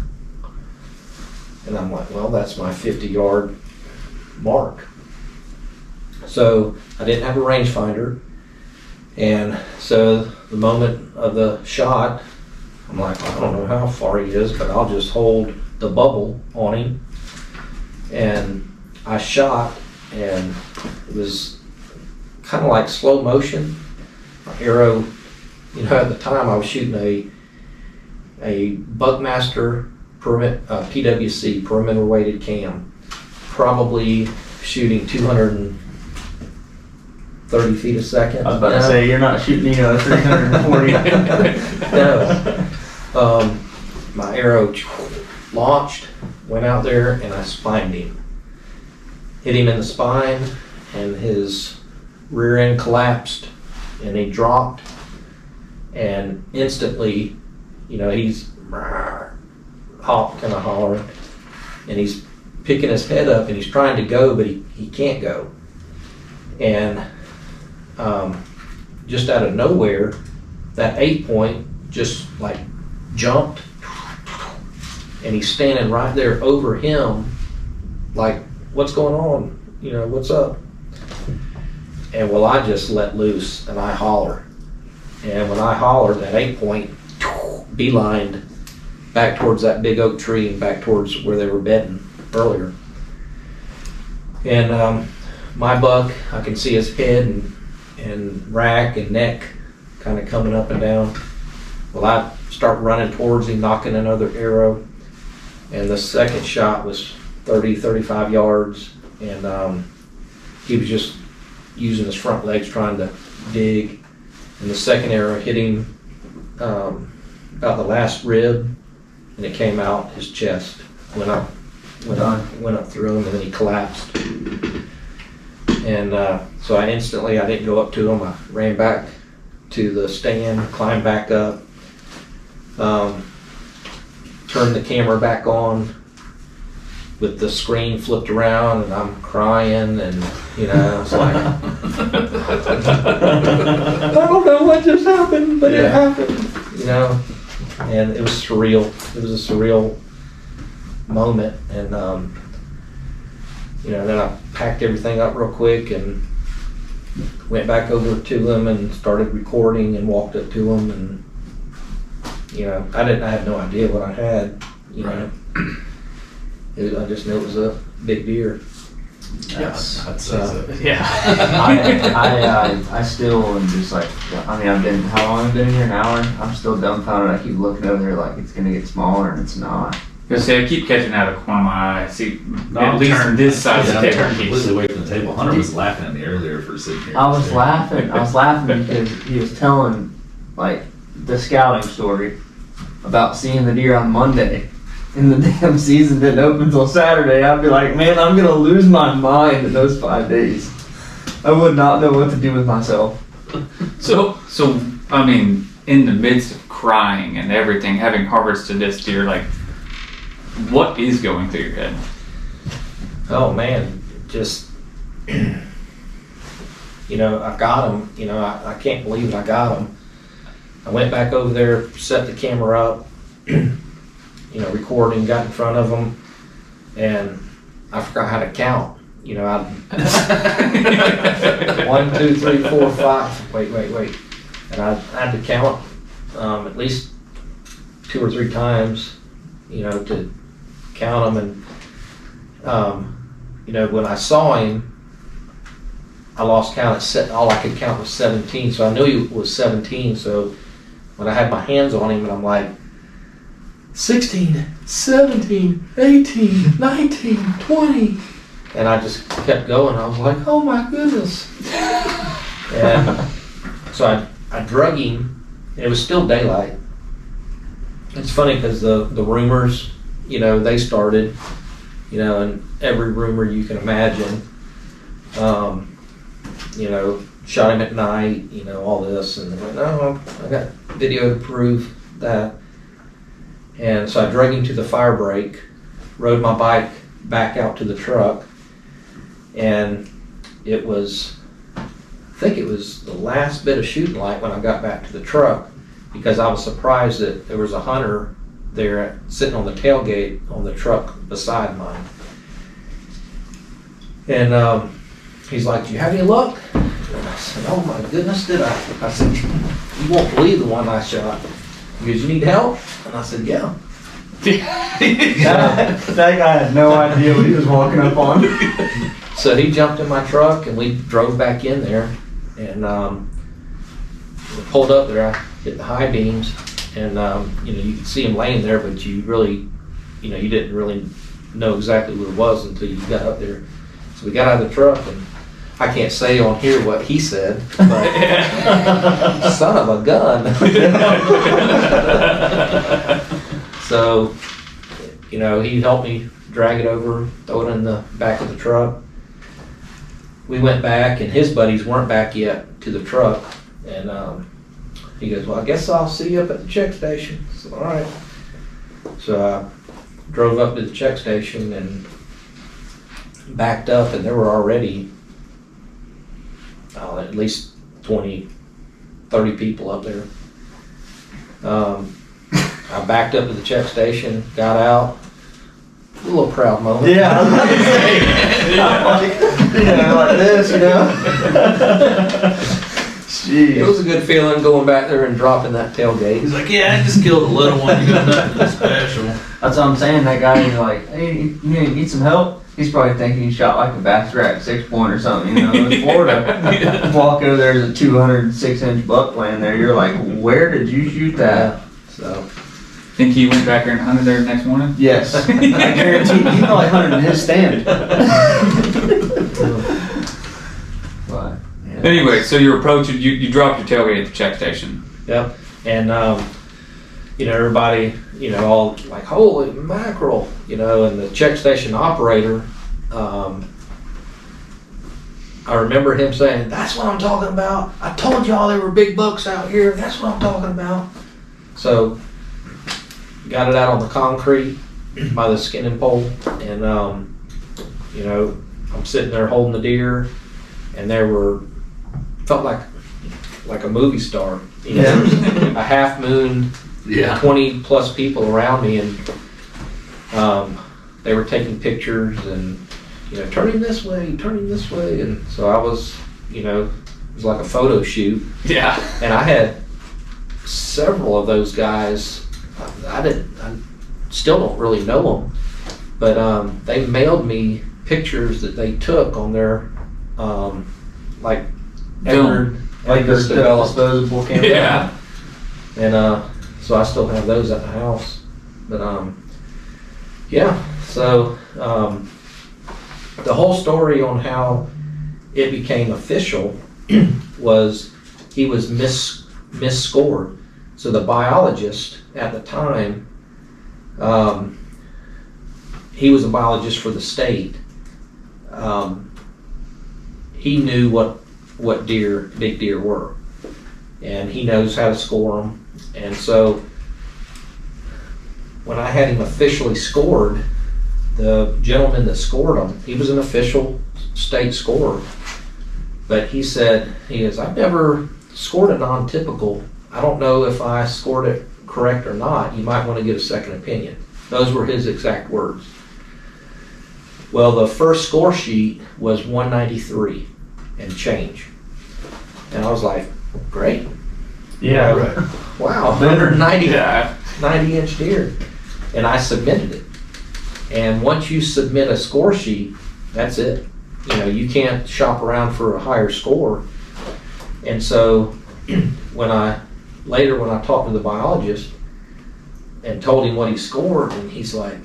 And I'm like, well, that's my 50-yard mark. So I didn't have a rangefinder. And so the moment of the shot, I'm like, I don't know how far he is, but I'll just hold the bubble on him. And I shot, and it was kind of like slow motion. My arrow, at the time I was shooting a Buckmaster PWC, perimeter weighted cam, probably shooting 230 feet a second. I was about to say, you're not shooting, 340. No. My arrow launched, went out there, and I spined him. Hit him in the spine, and his rear end collapsed, and he dropped, and instantly, he's kind of hollering, and he's picking his head up, and he's trying to go, but he can't go. And just out of nowhere, that 8-point just like jumped, and he's standing right there over him, like, what's going on? What's up? And well, I just let loose, and I holler. And when I hollered, that 8-point beelined back towards that big oak tree and back towards where they were bedding earlier. And my buck, I can see his head and rack and neck kind of coming up and down. Well, I start running towards him, knocking another arrow, and the second shot was 30, 35 yards, and he was just using his front legs trying to dig, and the second arrow hit him about the last rib, and it came out his chest, went up through him, and then he collapsed. And so I didn't go up to him. I ran back to the stand, climbed back up, turned the camera back on with the screen flipped around, and I'm crying, and it's like, I don't know what just happened, but it happened, and it was surreal. It was a surreal moment, and then I packed everything up real quick and went back over to him and started recording and walked up to him, and I had no idea what I had, Right. I just knew it was a big deer. Yes, I'd say so. Yeah. I still am just like, I've been, how long have I been here, an hour? I'm still dumbfounded. I keep looking over there like it's gonna get smaller, and it's not. Because I keep catching out of the corner of my eye. See, No, at least turned- this side of the I'm table turned keeps. completely away from the table. Hunter was laughing at me earlier for sitting here. I was laughing because he was telling like the scouting story about seeing the deer on Monday, and the damn season didn't open until Saturday. I'd be like, man, I'm gonna lose my mind in those 5 days. I would not know what to do with myself. So I mean, in the midst of crying and everything, having harvested this deer, like, what is going through your head? Oh man, just I got him. I can't believe it. I got him. I went back over there, set the camera up, recording, got in front of him, and I forgot how to count. 1, 2, 3, 4, 5. Wait. And I had to count at least 2 or 3 times, to count them. And when I saw him, I lost count at all I could count was 17. So I knew he was 17. So when I had my hands on him, and I'm like, 16, 17, 18, 19, 20. And I just kept going. I was like, oh my goodness. And so I drug him, and it was still daylight. It's funny because the rumors, they started, and every rumor you can imagine, shot him at night, all this. And they're like, no, I got video to prove that. And so I drug him to the fire break, rode my bike back out to the truck, and I think it was the last bit of shooting light when I got back to the truck, because I was surprised that there was a hunter there sitting on the tailgate on the truck beside mine. And he's like, "Do you have any luck?" And I said, "Oh my goodness, did I?" I said, "You won't believe the one I shot." He goes, "You need help?" And I said, "Yeah." That guy had no idea what he was walking up on. So he jumped in my truck, and we drove back in there, and we pulled up there. I hit the high beams, and you could see him laying there, but you really, you didn't really know exactly what it was until you got up there. So we got out of the truck, and I can't say on here what he said, but son of a gun. So, he helped me drag it over, throw it in the back of the truck. We went back, and his buddies weren't back yet to the truck, and he goes, "Well, I guess I'll see you up at the check station." So, all right. So I drove up to the check station and backed up, and there were already at least 20, 30 people up there. I backed up to the check station, got out. A little proud moment. Yeah, I was about to say, like this, Jeez. It was a good feeling going back there and dropping that tailgate. He's like, "Yeah, I just killed a little one. You got nothing special." That's what I'm saying. That guy, you're like, "Hey, you need some help?" He's probably thinking he shot like a bass rack 6-point or something, in Florida. Walk over there, there's a 206-inch buck laying there. You're like, where did you shoot that? So, Think he went back there and hunted there the next morning? Yes. I guarantee he probably hunted in his stand. But, yeah. Anyway, so you're approaching, you dropped your tailgate at the check station. yep. And, everybody, all like, holy mackerel, and the check station operator, I remember him saying, "That's what I'm talking about. I told y'all there were big bucks out here. That's what I'm talking about." So, got it out on the concrete by the skinning pole, and you know, I'm sitting there holding the deer, and felt like a movie star. You know, a half moon, Yeah. 20 plus people around me, and they were taking pictures and, you know, turn him this way, and so I was, you know, it was like a photo shoot, Yeah. and I had several of those guys. I still don't really know them, but they mailed me pictures that they took on their like Film. Like Edgar those developed. disposable cameras. Yeah. And so I still have those at the house. But yeah, so the whole story on how it became official was he was misscored. So the biologist at the time, he was a biologist for the state. He knew what big deer were, and he knows how to score them. And so when I had him officially scored, the gentleman that scored him, he was an official state scorer, but he said, "I've never scored a non-typical. I don't know if I scored it correct or not. You might want to get a second opinion." Those were his exact words. Well, the first score sheet was 193 and change. And I was like, great. Yeah. Right. Wow, 190 Yeah. 90-inch deer. And I submitted it. And once you submit a score sheet, that's it. You know, you can't shop around for a higher score. And so when I talked to the biologist and told him what he scored, and he's like,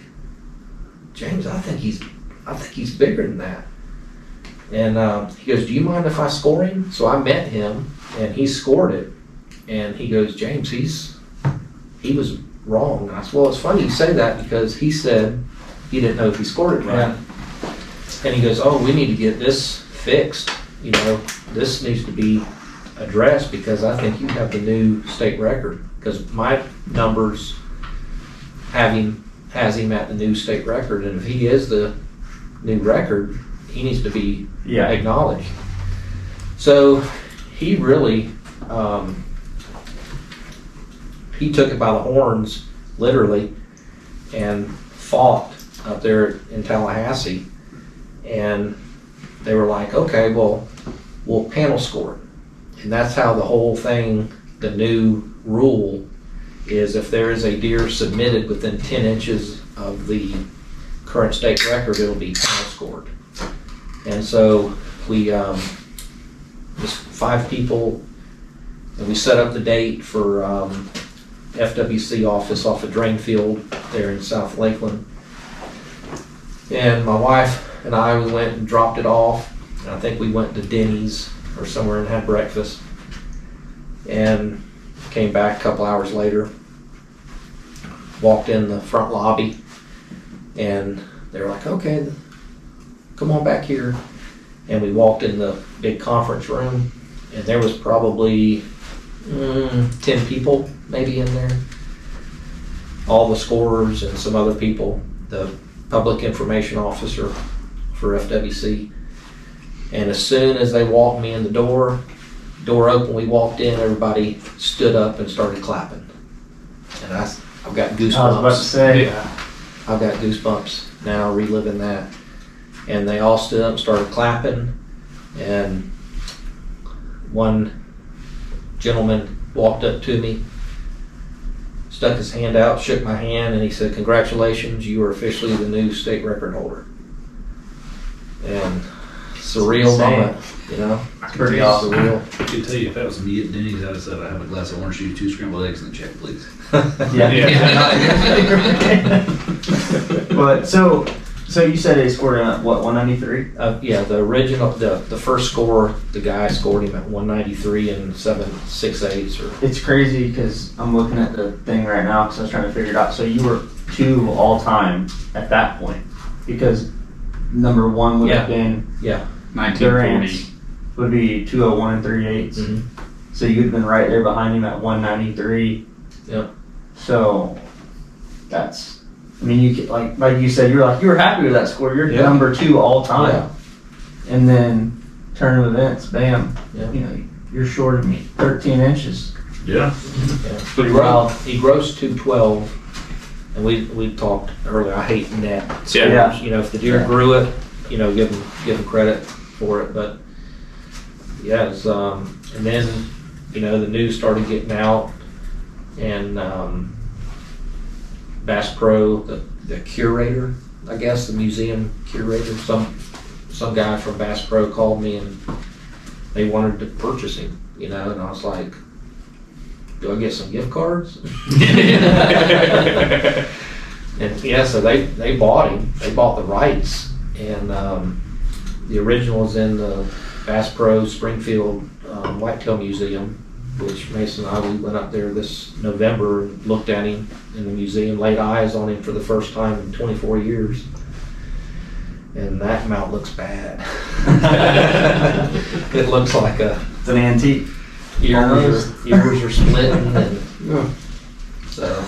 "James, I think he's bigger than that." And he goes, "Do you mind if I score him?" So I met him, and he scored it. And he goes, "James, he was wrong." And I said, "Well, it's funny you say that, because he said he didn't know if he scored it right." Yeah. And he goes, "Oh, we need to get this fixed. You know, this needs to be addressed, because I think you have the new state record, because my numbers has him at the new state record, and if he is the new record, he needs to be acknowledged." So he really he took it by the horns, literally, and fought up there in Tallahassee, and they were like, "Okay, well, we'll panel score it." And that's how the whole thing, the new rule is, if there is a deer submitted within 10 inches of the current state record, it'll be panel scored. And so we, just 5 people, and we set up the date for FWC office off of Drainfield there in South Lakeland. And my wife and I, we went and dropped it off. And I think we went to Denny's or somewhere and had breakfast. And came back a couple hours later, walked in the front lobby, and they were like, "Okay, come on back here." And we walked in the big conference room, and there was probably 10 people maybe in there. All the scorers and some other people, the public information officer for FWC. And as soon as they walked me in the door opened, we walked in, everybody stood up and started clapping. And I've got goosebumps. I was about to say. Yeah. I've got goosebumps now reliving that. And they all stood up and started clapping. And one gentleman walked up to me, stuck his hand out, shook my hand, and he said, "Congratulations, you are officially the new state record holder." And surreal Insane. moment, you know? It's pretty awesome. Surreal. I can tell you, if that was me at Denny's, I'd have said, "I have a glass of orange juice, 2 scrambled eggs, and a check, please." But so you said they scored at what, 193? Yeah, the original, the first score, the guy scored him at 193 and 7.68 or. It's crazy because I'm looking at the thing right now because I was trying to figure it out. So you were 2 all time at that point, because number 1 would have been Yeah. 1940. would be 201 and 3/8. Mhm. So you'd have been right there behind him at 193. Yep. So that's, I mean, you could, like you said, you were happy with that score. You're Yeah. number 2 all time. Yeah. And then turn of events, bam. Yeah. You know, you're short of me 13 inches. Yeah. Pretty wild. He grossed 212, and we talked earlier. I hate net scores. Yeah. You know, if the deer grew it, you know, give him credit for it. But yeah, it's, and then you know the news started getting out, and Bass Pro, the curator, I guess the museum curator, some guy from Bass Pro called me and they wanted to purchase him. You know, and I was like, do I get some gift cards? And yeah, so they bought him. They bought the rights, and the original is in the Bass Pro Springfield Whitetail Museum, which Mason and I, we went up there this November and looked at him in the museum, laid eyes on him for the first time in 24 years. And that mount looks bad. It looks like It's an antique. ears are splitting, and so.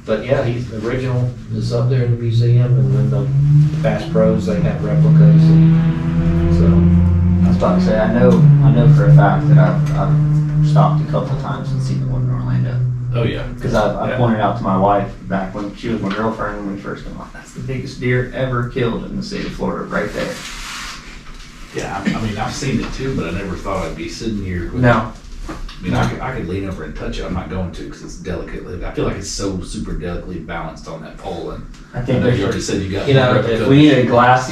But yeah, the original is up there in the museum, and then the Bass Pros, they have replicas. And so I was about to say, I know for a fact that I've stopped a couple of times and seen the one in Orlando. Oh yeah. Because I pointed out to my wife back when she was my girlfriend when we first came out, that's the biggest deer ever killed in the state of Florida, right there. Yeah, I mean, I've seen it too, but I never thought I'd be sitting here with No. I mean, I could lean over and touch it. I'm not going to because it's delicately. I feel like it's so super delicately balanced on that pole. And I I think know there's you already said you got. You know, one if replica. we need a glass,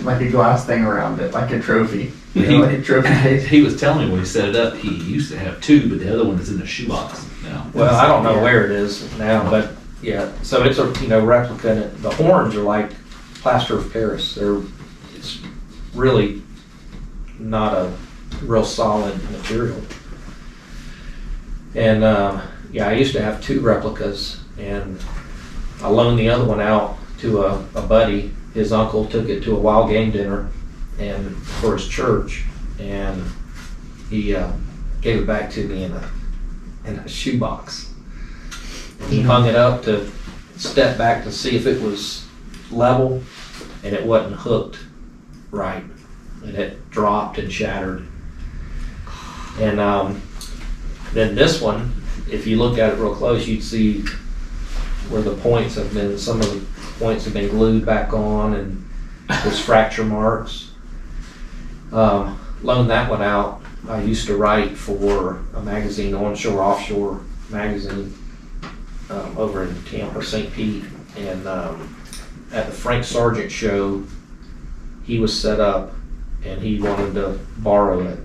like a glass thing around it, like a trophy. You know, like a trophy case. He was telling me when he set it up, he used to have 2, but the other one is in a shoebox now. well, I don't know where it is now, but yeah. So it's a replica. And the horns are like plaster of Paris. It's really not a real solid material. And yeah, I used to have 2 replicas, and I loaned the other one out to a buddy. His uncle took it to a wild game dinner and for his church, and he gave it back to me in a shoebox. And he hung it up to step back to see if it was level, and it wasn't hooked right, and it dropped and shattered. And then this one, if you look at it real close, you'd see where the points have been, some of the points have been glued back on, and there's fracture marks. Loaned that one out. I used to write for a magazine, Onshore Offshore magazine, over in Tampa, St. Pete, and at the Frank Sargent show, he was set up, and he wanted to borrow it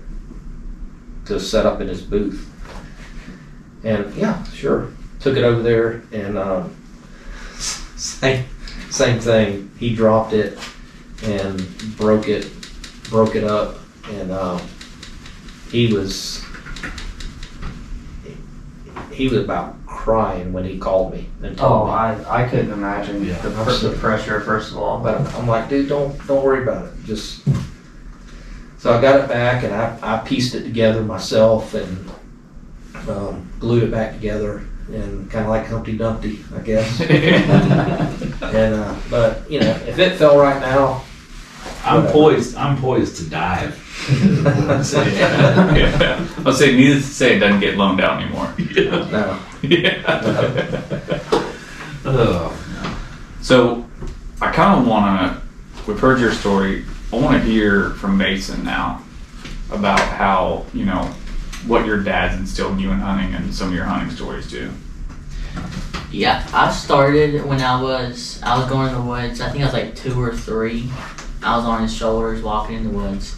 to set up in his booth. And yeah, sure. Took it over there, and same thing. He dropped it and broke it up, and he was about crying when he called me and told me. I couldn't imagine Yeah. the pressure, first of all. But I'm like, dude, don't worry about it. Just so I got it back, and I pieced it together myself and glued it back together, and kind of like Humpty Dumpty, I guess. And but if it fell right now, I'm poised to dive. Yeah. I'll say needless to say it doesn't get loaned out anymore. no. Yeah. So I kind of want to, we've heard your story. I want to hear from Mason now about how, what your dad's instilled in you in hunting and some of your hunting stories too. Yeah, I started when I was going in the woods. I think I was like 2 or 3. I was on his shoulders walking in the woods.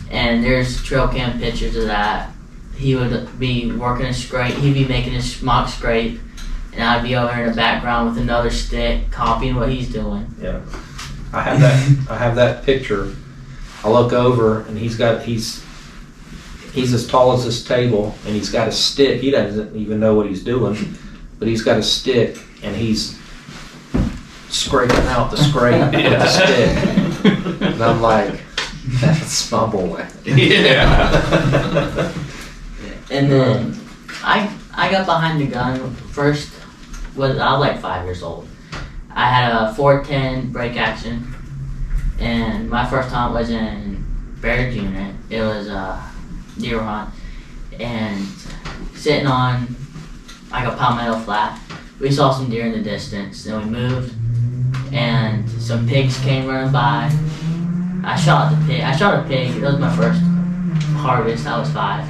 And there's trail cam pictures of that. He would be working a scrape. He'd be making a mock scrape, and I'd be over in the background with another stick, copying what he's doing. Yeah, I have that picture. I look over, and he's as tall as this table, and he's got a stick. He doesn't even know what he's doing, but he's got a stick, and he's scraping out the scrape with the stick. And I'm like, that's my boy. Yeah. And then I got behind the gun first. I was like 5 years old. I had a 410 break action, and my first hunt was in Baird's unit. It was a deer hunt, and sitting on like a palmetto flat, we saw some deer in the distance. Then we moved, and some pigs came running by. I shot the pig. I shot a pig. That was my first harvest. I was 5,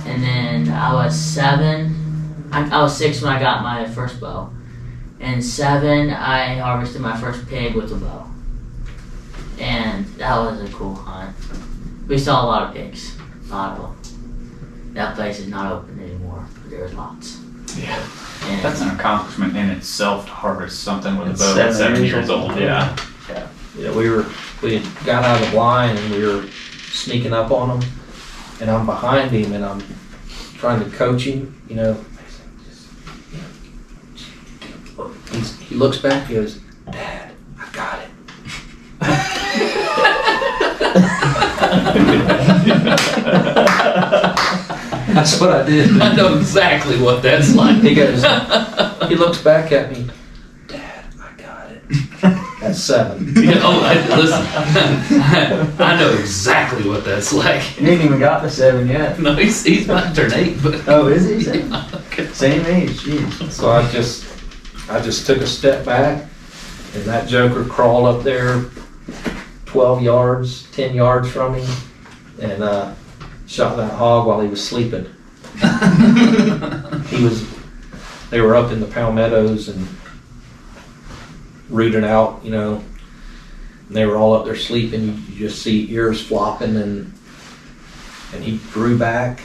and then I was 7. I was 6 when I got my first bow. And 7, I harvested my first pig with a bow. And that was a cool hunt. We saw a lot of pigs. A lot of them. That place is not open anymore, but there was lots. Yeah. And That's an accomplishment in itself to harvest something with a At bow at 7 7 years old. Yeah. Yeah, we had got out of the blind and we were sneaking up on him, and I'm behind him and I'm trying to coach him, you know. He looks back, he goes, "Dad, I got it." That's what I did. I know exactly what that's like. He goes, he looks back at me, "Dad, I got it." That's 7. Listen, I know exactly what that's like. He ain't even got to 7 yet. No, he's about to turn 8, but Oh, is he? Same age, jeez. So I just took a step back, and that joker crawled up there 12 yards, 10 yards from him, and shot that hog while he was sleeping. They were up in the palmettos and rooted out, you know, and they were all up there sleeping. You just see ears flopping, and he drew back.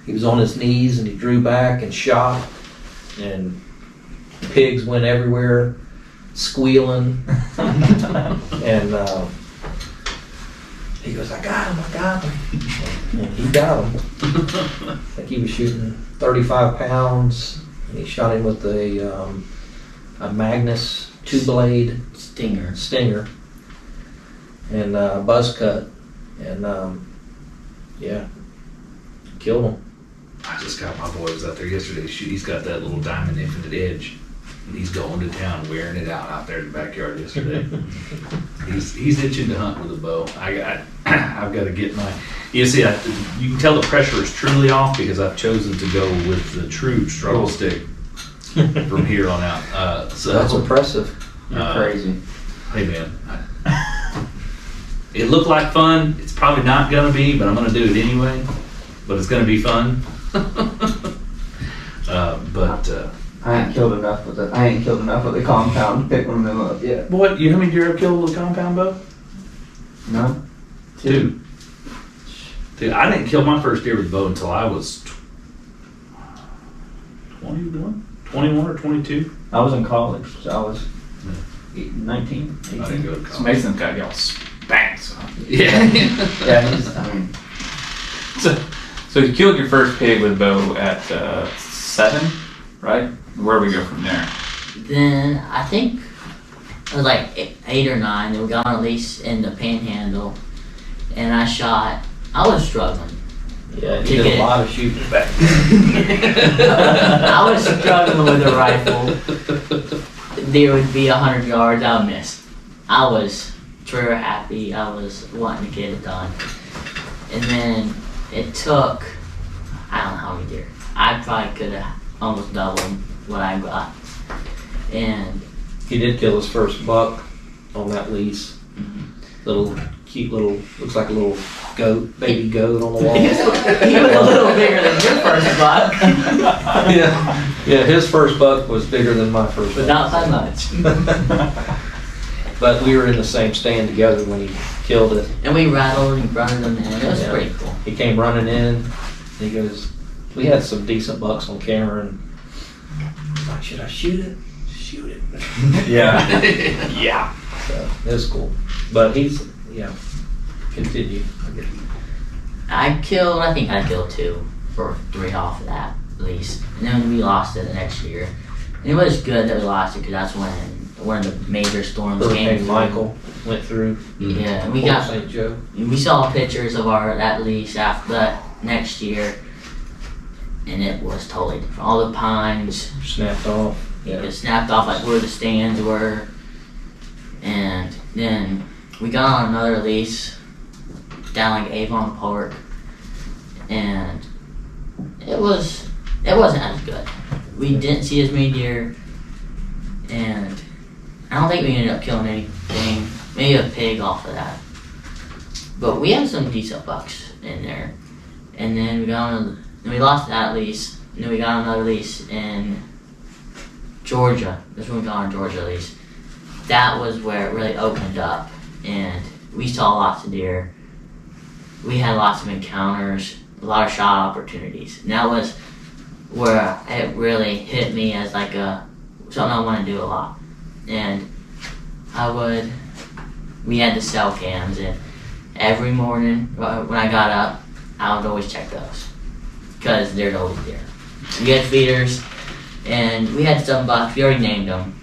He was on his knees and he drew back and shot, and pigs went everywhere, squealing, and he goes, "I got him," and he got him. I think he was shooting 35 pounds, and he shot him with a Magnus 2-blade stinger, and buzz cut, and yeah, killed him. I just got my boys out there yesterday. He's got that little diamond infinite edge, and he's going to town wearing it out there in the backyard yesterday. he's itching to hunt with a bow. I've got to get my. You see, you can tell the pressure is truly off because I've chosen to go with the true struggle stick from here on out. So That's impressive. You're crazy. Hey man, it looked like fun. It's probably not gonna be, but I'm gonna do it anyway. But it's gonna be fun. I ain't killed enough with the compound to pick one of them up yet. What? How many deer have killed with a compound bow? No? 2. Dude, I didn't kill my first deer with a bow until I was 21 or 22. I was in college, so I was 19, 18. I didn't go to So college. Mason's got y'all spanked. So. Yeah. Yeah, So you killed your first pig with a bow at 7, right? Where do we go from there? then I think it was like 8 or 9. Then we got on a lease in the Panhandle, and I was struggling. Yeah, he did a lot of shooting back. I was struggling with a rifle. Deer would be 100 yards, I would miss. I was trigger happy. I was wanting to get it done. And then it took, I don't know how many deer. I probably could have almost doubled what I got. And He did kill his first buck on that lease. Little cute little, looks like a little goat, baby goat on the wall. he was a little bigger than your first buck, Yeah, his first buck was bigger than my first but buck. not by much. But we were in the same stand together when he killed it. And we rattled and grunted them in. It was Yeah. pretty cool. He came running in, and he goes, we had some decent bucks on camera, and he's like, should I shoot it? Shoot it. Yeah. Yeah. So, it was cool. But he's, continue. I think I killed 2 or 3 off of that lease. And then we lost it the next year. it was good that we lost it because that's when one of the major storms came Hurricane through. Michael went through. Yeah, and we Port got St. Joe. we saw pictures of our that lease after that next year, and it was totally different. All the pines Snapped off. it snapped off like where the stands were, and then we got on another lease down like Avon Park, and it wasn't as good. We didn't see as many deer, and I don't think we ended up killing anything. Maybe a pig off of that, but we had some decent bucks in there. And then we lost that lease, and then we got another lease in Georgia. That's when we got our Georgia lease. That was where it really opened up, and we saw lots of deer. We had lots of encounters, a lot of shot opportunities, and that was where it really hit me as like something I want to do a lot. And we had the cell cams, and every morning when I got up, I would always check those because there's always deer. We had feeders, and we had some bucks. We already named them.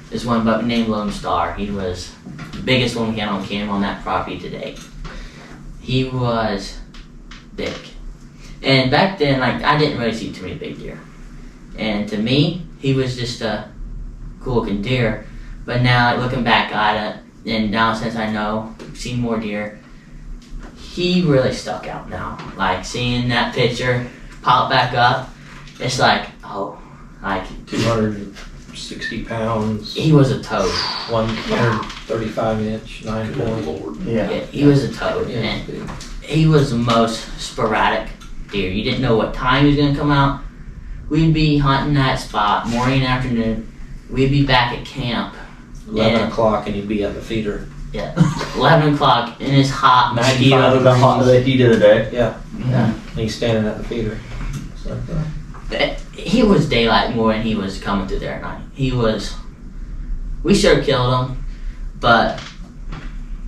This one buck named Lone Star. He was the biggest one we had on camera on that property today. He was big, and back then, like I didn't really see too many big deer. And to me, he was just a cool-looking deer. But now, looking back at it, and now since I know, seen more deer, he really stuck out now. Like seeing that picture pop back up, it's like, oh, like 260 pounds. he was a toad. 135 inch, 9 point. Yeah, he was a toad, Yeah, and big. he was the most sporadic deer. You didn't know what time he was gonna come out. We'd be hunting that spot morning and afternoon. We'd be back at camp. 11 Yeah. o'clock and he'd be at the feeder. Yeah, 11 o'clock in his hot 95 mosquito. The hot the heat of the day. Yeah, Yeah. and he's standing at the feeder. So, He was daylight more than he was coming through there at night. We should have killed him, but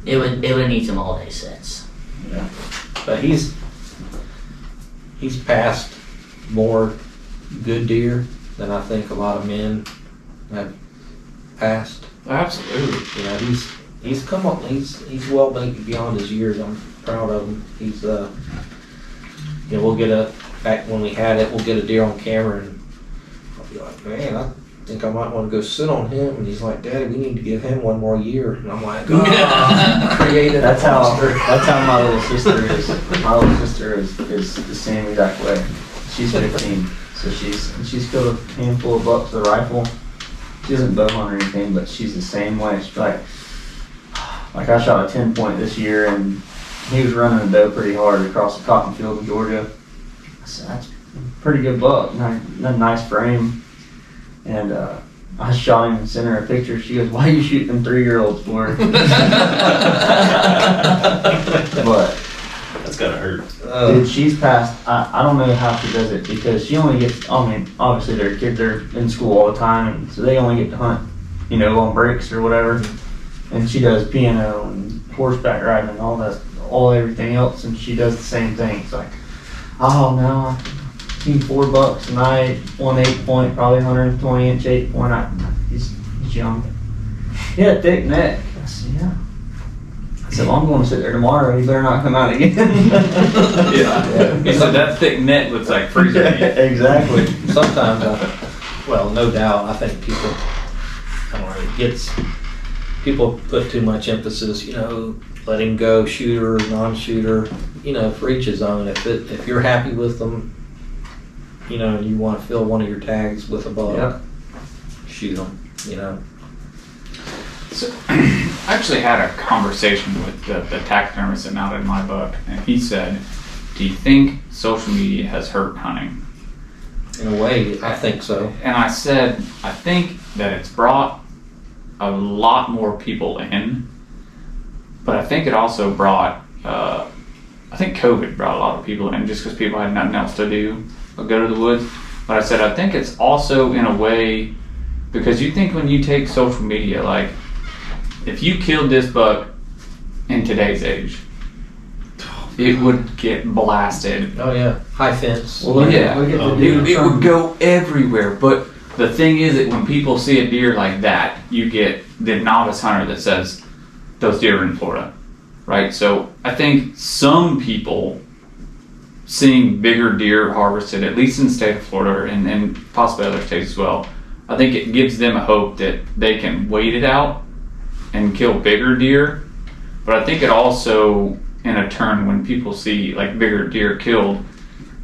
it would need some all day sits. but he's passed more good deer than I think a lot of men have passed. Absolutely. You know, he's come up. He's well beyond his years. I'm proud of him. He's we'll get back when we had it, we'll get a deer on camera, and I'll be like, man, I think I might want to go sit on him. And he's like, Daddy, we need to give him one more year. And I'm like, created. That's how my little sister is. My little sister is the same exact way. She's 15, so she's killed a handful of bucks with a rifle. She doesn't bow hunt or anything, but she's the same way. She's like I shot a 10 point this year, and he was running a doe pretty hard across the cotton field in Georgia. I said, that's a pretty good buck, nice frame. And I shot him and sent her a picture. She goes, why are you shooting them 3-year-olds for? But That's gotta hurt. dude, she's passed. I don't know how she does it because she only gets. I mean, obviously their kids are in school all the time, and so they only get to hunt, on breaks or whatever. And she does piano and horseback riding and everything else, and she does the same thing. It's like, oh no, I've seen $4 tonight, 1 point, probably 120 inch 8 point. He's young. He had a thick neck. I said, yeah. I said, well, I'm going to sit there tomorrow. You better not come out again. Yeah. He said that thick net looks like freezer meat. Exactly. Sometimes, no doubt, I think people, I don't know, people put too much emphasis, let him go, shooter, non-shooter, for each his own. If you're happy with them, and you want to fill one of your tags with a buck, Yep. shoot them, So, I actually had a conversation with the taxidermist that mounted my buck, and he said, do you think social media has hurt hunting? In a way, I think so. And I said, I think that it's brought a lot more people in, but I think it also brought, I think COVID brought a lot of people in just because people had nothing else to do but go to the woods. But I said, I think it's also in a way, because you think when you take social media, like, if you killed this buck in today's age, it would get blasted. Oh yeah, high fence. Well, look Yeah, at the it dude would go everywhere. But the thing is that when people see a deer like that, you get the novice hunter that says, those deer are in Florida, right? So I think some people seeing bigger deer harvested, at least in the state of Florida and possibly other states as well, I think it gives them a hope that they can wait it out and kill bigger deer. But I think it also, in a turn, when people see like bigger deer killed,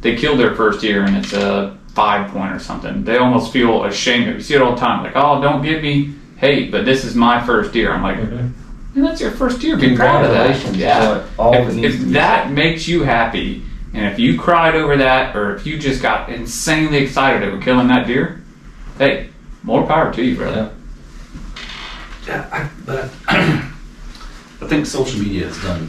they kill their first deer and it's a 5 point or something. They almost feel ashamed of it. You see it all the time, like, oh, don't give me hate, but this is my first deer. I'm like, man, that's your first deer. Be proud of that. Congratulations. Yeah. All that If needs to be that said. makes you happy, and if you cried over that, or if you just got insanely excited over killing that deer, hey, more power to you, brother. Yeah, but I think social media has done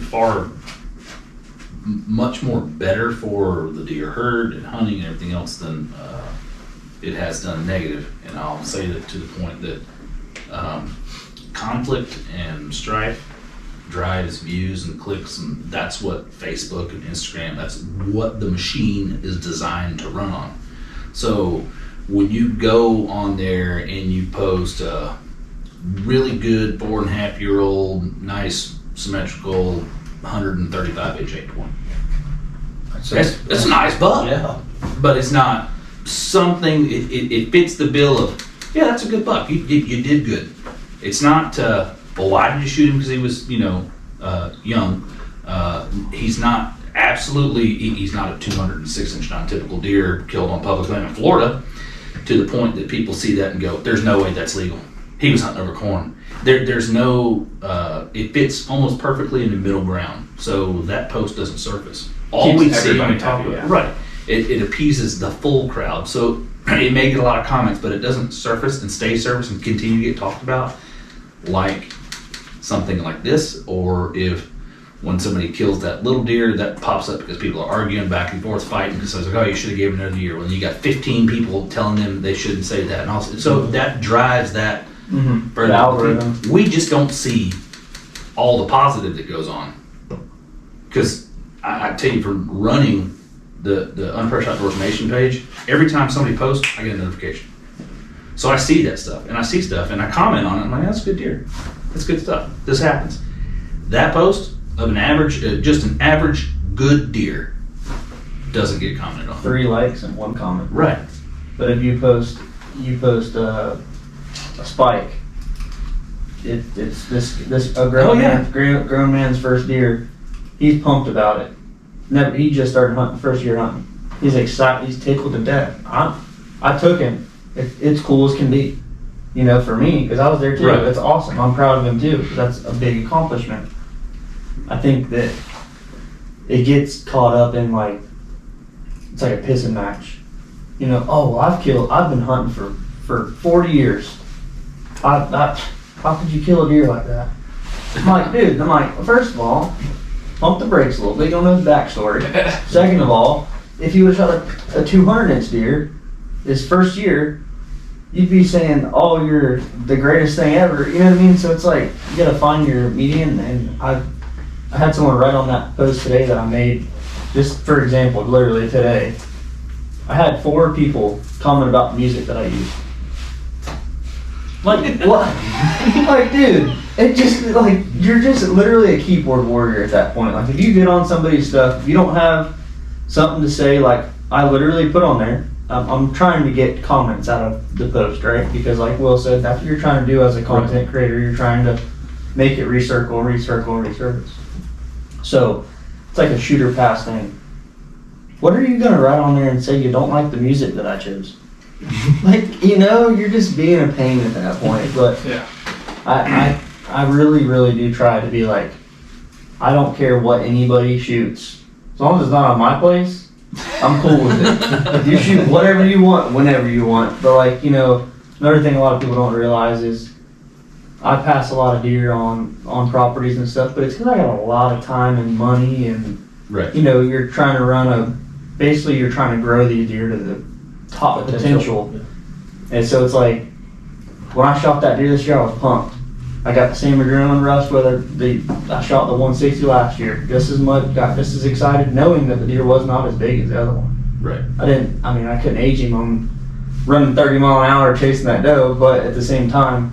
much more better for the deer herd and hunting and everything else than it has done negative. And I'll say that to the point that conflict and strife drives views and clicks, and that's what Facebook and Instagram, that's what the machine is designed to run on. So when you go on there and you post a really good 4.5-year-old, nice, symmetrical 135 inch 8-point, it's a nice buck. Yeah. But it's not something, it fits the bill of, yeah, that's a good buck. You did good. It's not, well, why did you shoot him? Because he was, young. He's not he's not a 206 inch non-typical deer killed on public land in Florida, to the point that people see that and go, there's no way that's legal. He was hunting over corn. There's no, it fits almost perfectly in the middle ground. So that post doesn't surface. All we see everybody on top happy, of it, yeah. right? It appeases the full crowd. So it may get a lot of comments, but it doesn't surface and stay surface and continue to get talked about like something like this. Or if when somebody kills that little deer, that pops up because people are arguing back and forth, fighting, because it's like, oh, you should have given another deer. Well, you got 15 people telling them they shouldn't say that, and also, so that drives that further. The algorithm. We just don't see all the positive that goes on. Because I tell you, from running the Unpressed Outdoors Nation page, every time somebody posts, I get a notification. So I see that stuff, and I see stuff, and I comment on it. I'm like, that's a good deer. That's good stuff. This happens. That post of an average, just an average good deer, doesn't get commented on. 3 likes and 1 comment. Right. But if you post a spike, it's a grown man's first deer. He's pumped about it. He just started hunting, first year hunting. He's excited. He's tickled to death. I took him. It's cool as can be, for me, because I was there too. Right. That's awesome. I'm proud of him too. That's a big accomplishment. I think that it gets caught up in it's like a pissing match. Oh, well, I've been hunting for 40 years. How could you kill a deer like that? I'm like, dude, first of all, pump the brakes a little bit. You don't know the backstory. Second of all, if you would have shot a 200-inch deer his first year, you'd be saying, oh, you're the greatest thing ever. You know what I mean? So it's like, you gotta find your median. And I had someone write on that post today that I made, just for example, literally today. I had 4 people comment about the music that I use. Like, what? Like, dude, it just, you're just literally a keyboard warrior at that point. Like, if you get on somebody's stuff, if you don't have something to say, I literally put on there, I'm trying to get comments out of the post, right? Because like Will said, that's what you're trying to do as a content creator. You're trying to make it resurface. So, it's like a shooter pass thing. What are you going to write on there and say you don't like the music that I chose? You're just being a pain at that point. But Yeah. I really, really do try to be like, I don't care what anybody shoots. As long as it's not on my place, I'm cool with it. You shoot whatever you want, whenever you want. But another thing a lot of people don't realize is I pass a lot of deer on properties and stuff, but it's because I got a lot of time and money and, Right. you're trying to you're trying to grow these deer to the top potential. And so it's like, when I shot that deer this year, I was pumped. I got the same adrenaline rush whether I shot the 160 last year. Just as much, got just as excited knowing that the deer was not as big as the other one. Right. I couldn't age him on running 30 mile an hour chasing that doe, but at the same time,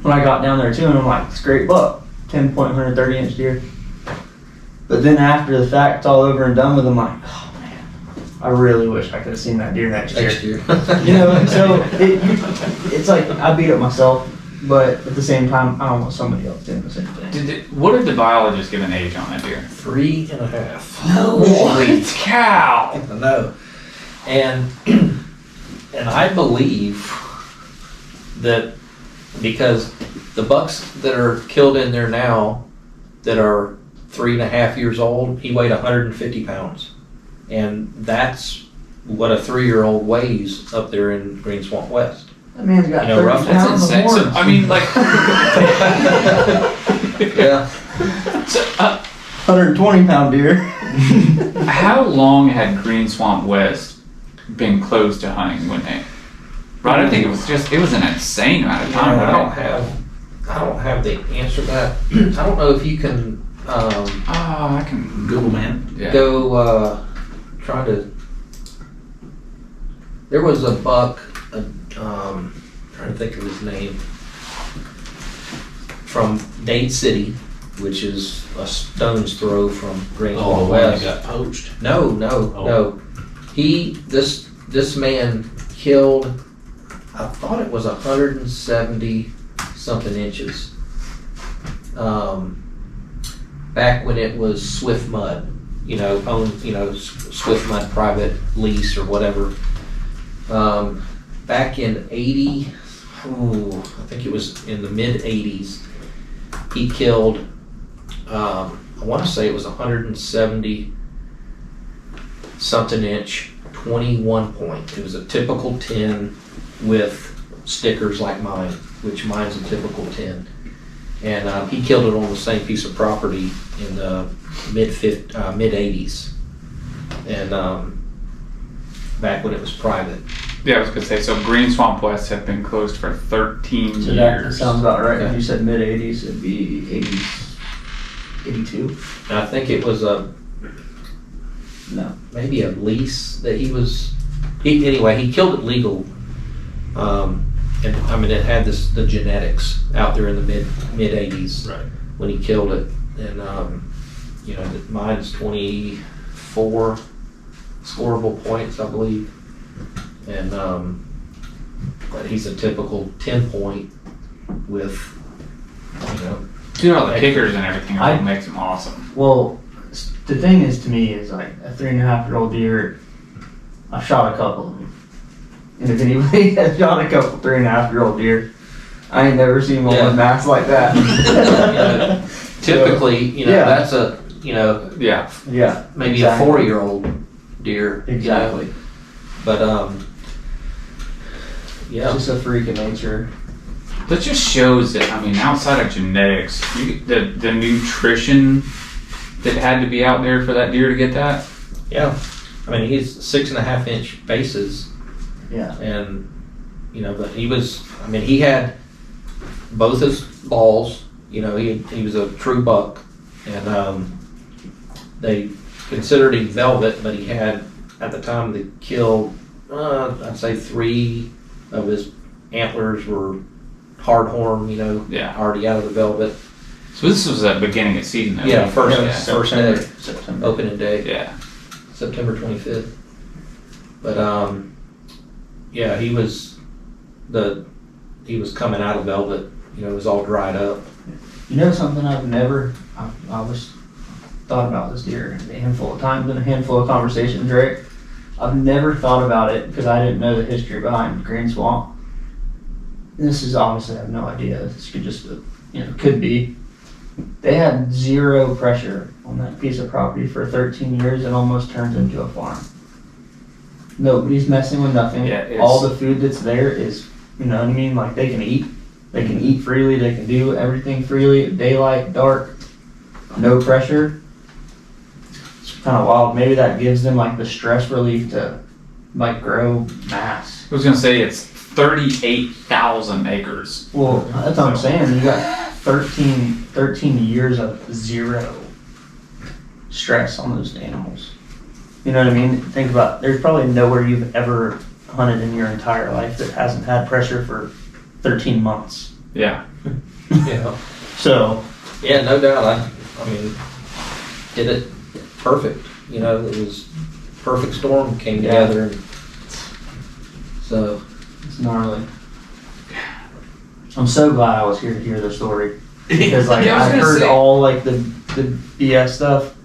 when I got down there too, and I'm like, it's a great buck, 10-point 130-inch deer. But then after the fact, it's all over and done with, I'm like, oh man, I really wish I could have seen that deer next year. You know, and so it's like I beat up myself, but at the same time, I don't want somebody else doing the same thing. What did the biologist give an age on that deer? 3.5. No. Holy cow! No. And I believe that because the bucks that are killed in there now that are 3.5 years old, he weighed 150 pounds. And that's what a 3-year-old weighs up there in Green Swamp West. That man's got 30 roughly. pounds of That's insane. So, horns. I mean, like, Yeah. so, 120-pound deer. how long had Green Swamp West been closed to hunting when they? Right, I think it was an insane amount of time. I don't have the answer to that. I don't know if you can I can Google man. yeah. go try to. There was a buck. Trying to think of his name. From Dade City, which is a stone's throw from Green Oh, the Swamp one that West. got poached. No. This man killed, I thought it was 170 something inches. Back when it was Swift Mud, Swift Mud private lease or whatever. Back in I think it was in the mid 80s, he killed, I want to say it was 170 something inch, 21 point. It was a typical 10 with stickers like mine, which mine's a typical 10. And he killed it on the same piece of property in the mid 80s. And back when it was private. Yeah, I was gonna say. So Green Swamp West had been closed for 13 So that years. sounds about right. Okay. If you said mid 80s, it'd be 82. And I think it was No. maybe a lease that he killed it legal. And I mean, it had the genetics out there in the mid 80s Right. when he killed it. And, mine's 24 scoreable points, I believe. And, but he's a typical 10 point with, all the kickers and everything I- what makes them awesome. Well, the thing is to me is like a 3.5-year-old deer. I've shot a couple of them. And if anybody has shot a couple 3.5-year-old deer, I ain't never seen one Yeah. with mass like that. typically, Yeah. that's a, Yeah. Yeah. maybe Exactly. a 4-year-old deer. Exactly. But, It's yeah. just a freak of nature. That just shows that, I mean, outside of genetics, the nutrition that had to be out there for that deer to get that. Yeah. I mean, he's 6.5 inch bases. Yeah. And, but he had both his balls, he was a true buck. And they considered him velvet, but he had, at the time they killed, I'd say 3 of his antlers were hard horn, Yeah. already out of the velvet. So this was at the beginning of season, though. Yeah, first day, September. opening day. Yeah. September 25th. But yeah, he was coming out of velvet. It was all dried up. Something I was thought about this deer a handful of times in a handful of conversations, right? I've never thought about it because I didn't know the history behind Green Swamp. This is obviously, I have no idea. This could just, could be. They had 0 pressure on that piece of property for 13 years and almost turned into a farm. Nobody's messing with nothing. Yeah, it's- All the food that's there is, like they can eat. They can eat freely. They can do everything freely. Daylight, dark, no pressure. It's kind of wild. Maybe that gives them like the stress relief to like grow mass. I was going to say it's 38,000 acres. Well, that's what I'm saying. You got 13 years of 0 stress on those animals. You know what I mean? Think about, there's probably nowhere you've ever hunted in your entire life that hasn't had pressure for 13 months. Yeah. Yeah. So, Yeah, no doubt. I mean, did it perfect. You know, it was perfect storm came Yeah. together. And so, it's gnarly. I'm so glad I was here to hear the story. Because like Yeah, I was I gonna heard say- all like the BS stuff.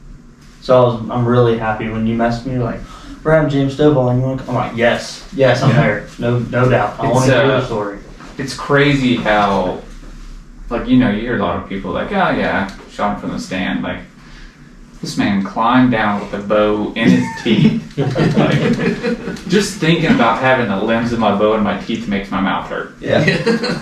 So I'm really happy when you messaged me, you're like, we're having James Stovall and you want to come? I'm like, yes, I'm Yeah. there. No doubt. I It's, want to hear the story. It's crazy how, like, you hear a lot of people like, oh yeah, shot him from the stand. Like, this man climbed down with a bow in his teeth. Like, just thinking about having the limbs of my bow in my teeth makes my mouth hurt. yeah.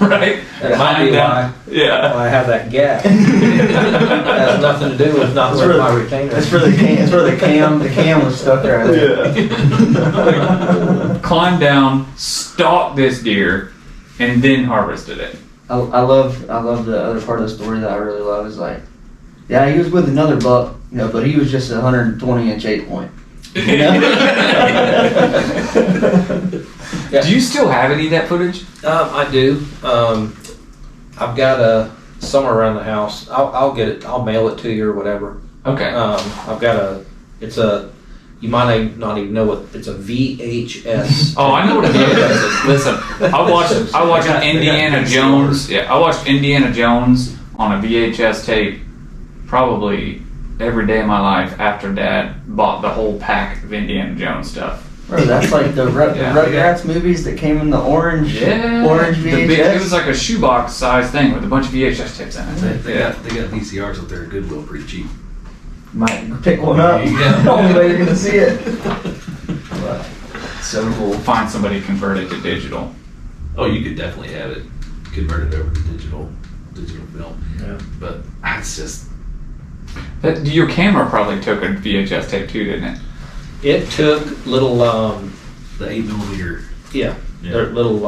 Right? That might be why Yeah. I have that gap. It has nothing to do with not It's wearing for my the- retainer. It's for the cam. It's for the cam. The cam was stuck right there. Climbed down, stalked this deer, and then harvested it. I love the other part of the story that I really love is like, yeah, he was with another buck, but he was just a 120-inch 8-point. You know? Yeah. Do you still have any of that footage? I do. I've got somewhere around the house. I'll get it. I'll mail it to you or whatever. Okay. I've got you might not even know what, it's a VHS. Oh, I know what a VHS is. Listen, I watched Indiana Jones. Yeah, I watched Indiana Jones on a VHS tape probably every day of my life after Dad bought the whole pack of Indiana Jones stuff. Bro, that's like the Yeah. Rugrats movies that came in the orange The VHS. big, it was like a shoebox size thing with a bunch of VHS tapes in it. They got VCRs up there at Goodwill pretty cheap. Might pick one up. Yeah. Only way you're gonna see it. But, so cool. Find somebody convert it to digital. Oh, you could definitely have it converted over to digital film. Yeah. But it's just Your camera probably took a VHS tape too, didn't it? It took little, the 8mm. yeah, Yeah. they're little,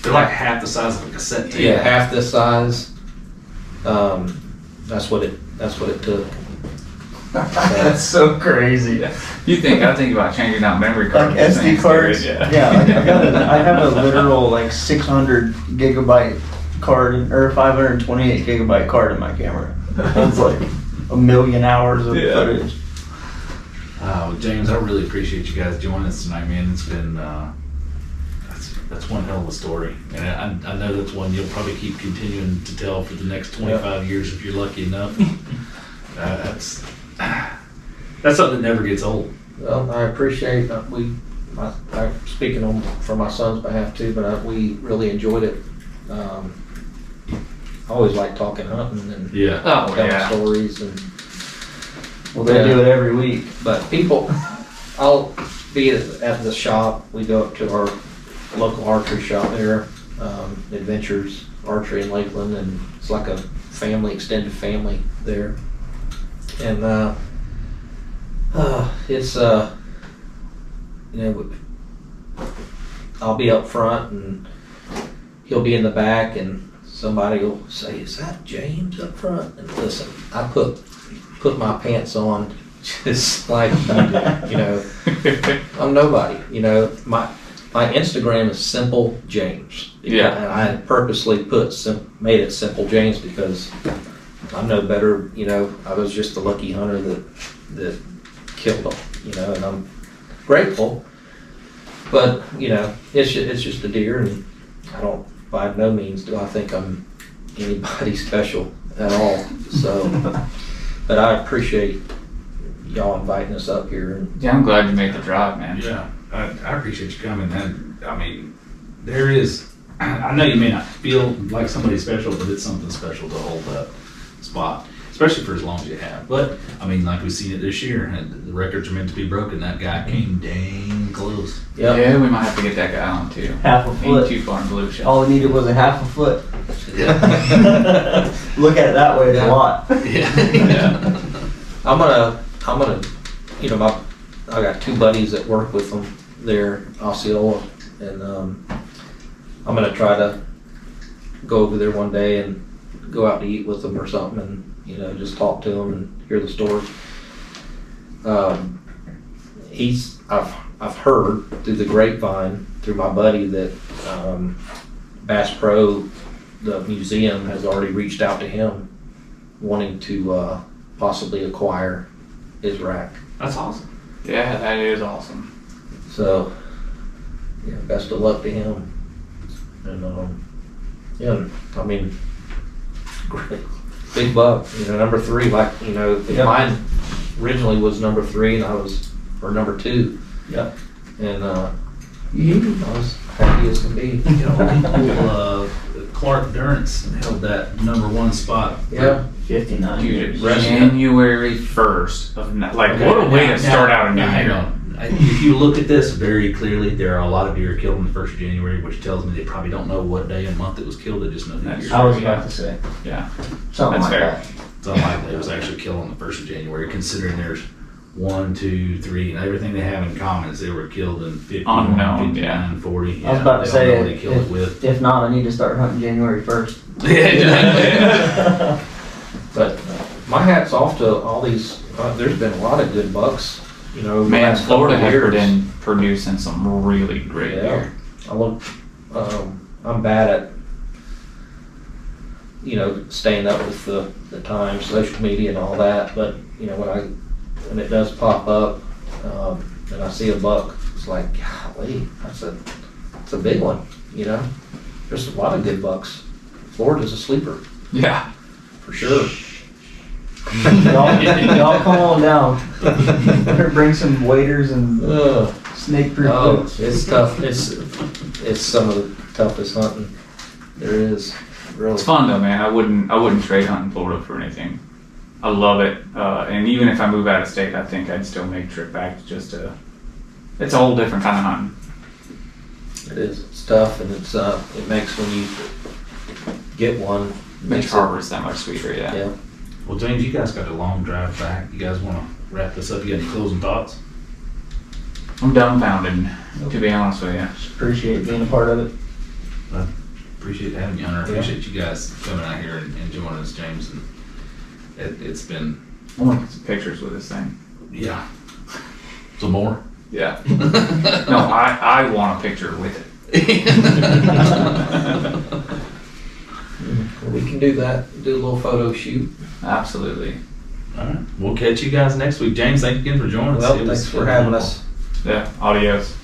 They're like half the size of a cassette tape. yeah, half this size. That's what it took. That's so crazy. I think about changing out memory cards. Like SD cards. Yeah. Yeah, I have a literal like 600 gigabyte card or 528 gigabyte card in my camera. It's like a million hours of Yeah. footage. James, I really appreciate you guys joining us tonight, man. It's been that's one hell of a story, and I know that's one you'll probably keep continuing to tell for the next 25 years if you're lucky enough. That's something that never gets old. Well, I appreciate, I'm speaking for my son's behalf too, but we really enjoyed it. I always like talking hunting and Yeah. Oh telling yeah. stories and. Well, they do it every week. But people, I'll be at the shop. We go up to our local archery shop there, Adventures Archery in Lakeland, and it's like a extended family there. And it's I'll be up front and he'll be in the back, and somebody will say, "Is that James up front?" And listen, I put my pants on just like you do, I'm nobody, my Instagram is Simple James. Yeah. And I purposely made it Simple James because I'm no better, I was just a lucky hunter that killed them, and I'm grateful, but it's just a deer, and by no means do I think I'm anybody special at all, so. But I appreciate y'all inviting us up here. And Yeah, I'm glad you made the drive, man. Yeah, I appreciate you coming. And I mean, there is. I know you may not feel like somebody special, but it's something special to hold that spot, especially for as long as you have. But I mean, like we've seen it this year, and the records are meant to be broken. That guy came dang close. Yep. Yeah, we might have to get that guy on too. Half a Ain't foot. too far in blue shell. All it needed was a half a foot. Yeah. Look at it that way, it's a Yeah. lot. Yeah. I'm gonna, I got two buddies that work with them there, Osceola, and I'm gonna try to go over there one day and go out to eat with them or something, and just talk to them and hear the story. I've heard through the grapevine, through my buddy, that Bass Pro, the museum, has already reached out to him wanting to possibly acquire his rack. That's awesome. Yeah, that is awesome. So, yeah, best of luck to him. And yeah, I mean, great, big buck. You know, number 3. Like, you know, if mine originally was number 3 and I was, or number 2. Yep. And I was happy as can be. Clark Durrance held that number 1 spot. Yeah. 59 Dude, years. January 1st of like Okay, what a way now- to start out a new now, hang year. on. If you look at this very clearly, there are a lot of deer killed on the 1st of January, which tells me they probably don't know what day and month it was killed. They just know the That's year. I was about to say Yeah, something That's like fair. that. It's unlikely it was actually killed on the 1st of January, considering there's 1, 2, 3, and everything they have in common is they were killed in 51, Unknown, 59, 40. I was about to they don't know say, what they killed it with. if not, I need to start hunting January 1st. But my hat's off to all these. There's been a lot of good bucks. You know, the man, last couple Florida of has years. been producing some really great Yeah. deer. I look. I'm bad at, you know, staying up with the times, social media, and all that. But you know, when it does pop up, and I see a buck, it's like, golly, that's a big one. You know, there's a lot of good bucks. Florida's a sleeper Yeah, for sure. y'all come on down. Better bring some waders and snake-proof Oh, boots. it's tough. It's some of the toughest hunting there is. Really. it's fun though, man. I wouldn't trade hunting Florida for anything. I love it, and even if I move out of state, I think I'd still make a trip back just to. It's a whole different kind of hunting. It is. It's tough, and it makes when you get one. Makes harvest that much sweeter. Yeah. Yeah. Well, James, you guys got a long drive back. You guys want to wrap this up? You got any closing thoughts? I'm dumbfounded, to be honest with you. Appreciate being a part of it. Appreciate having you, Hunter. I appreciate you guys coming out here and joining us, James. And it's been, I want to get some pictures with this thing. yeah. Some more? Yeah. No, I want a picture with it. We can do that. Do a little photo shoot. Absolutely. All right. We'll catch you guys next week. James, thank you again for joining us. Well, It was thanks for having wonderful. us. Yeah. Adios.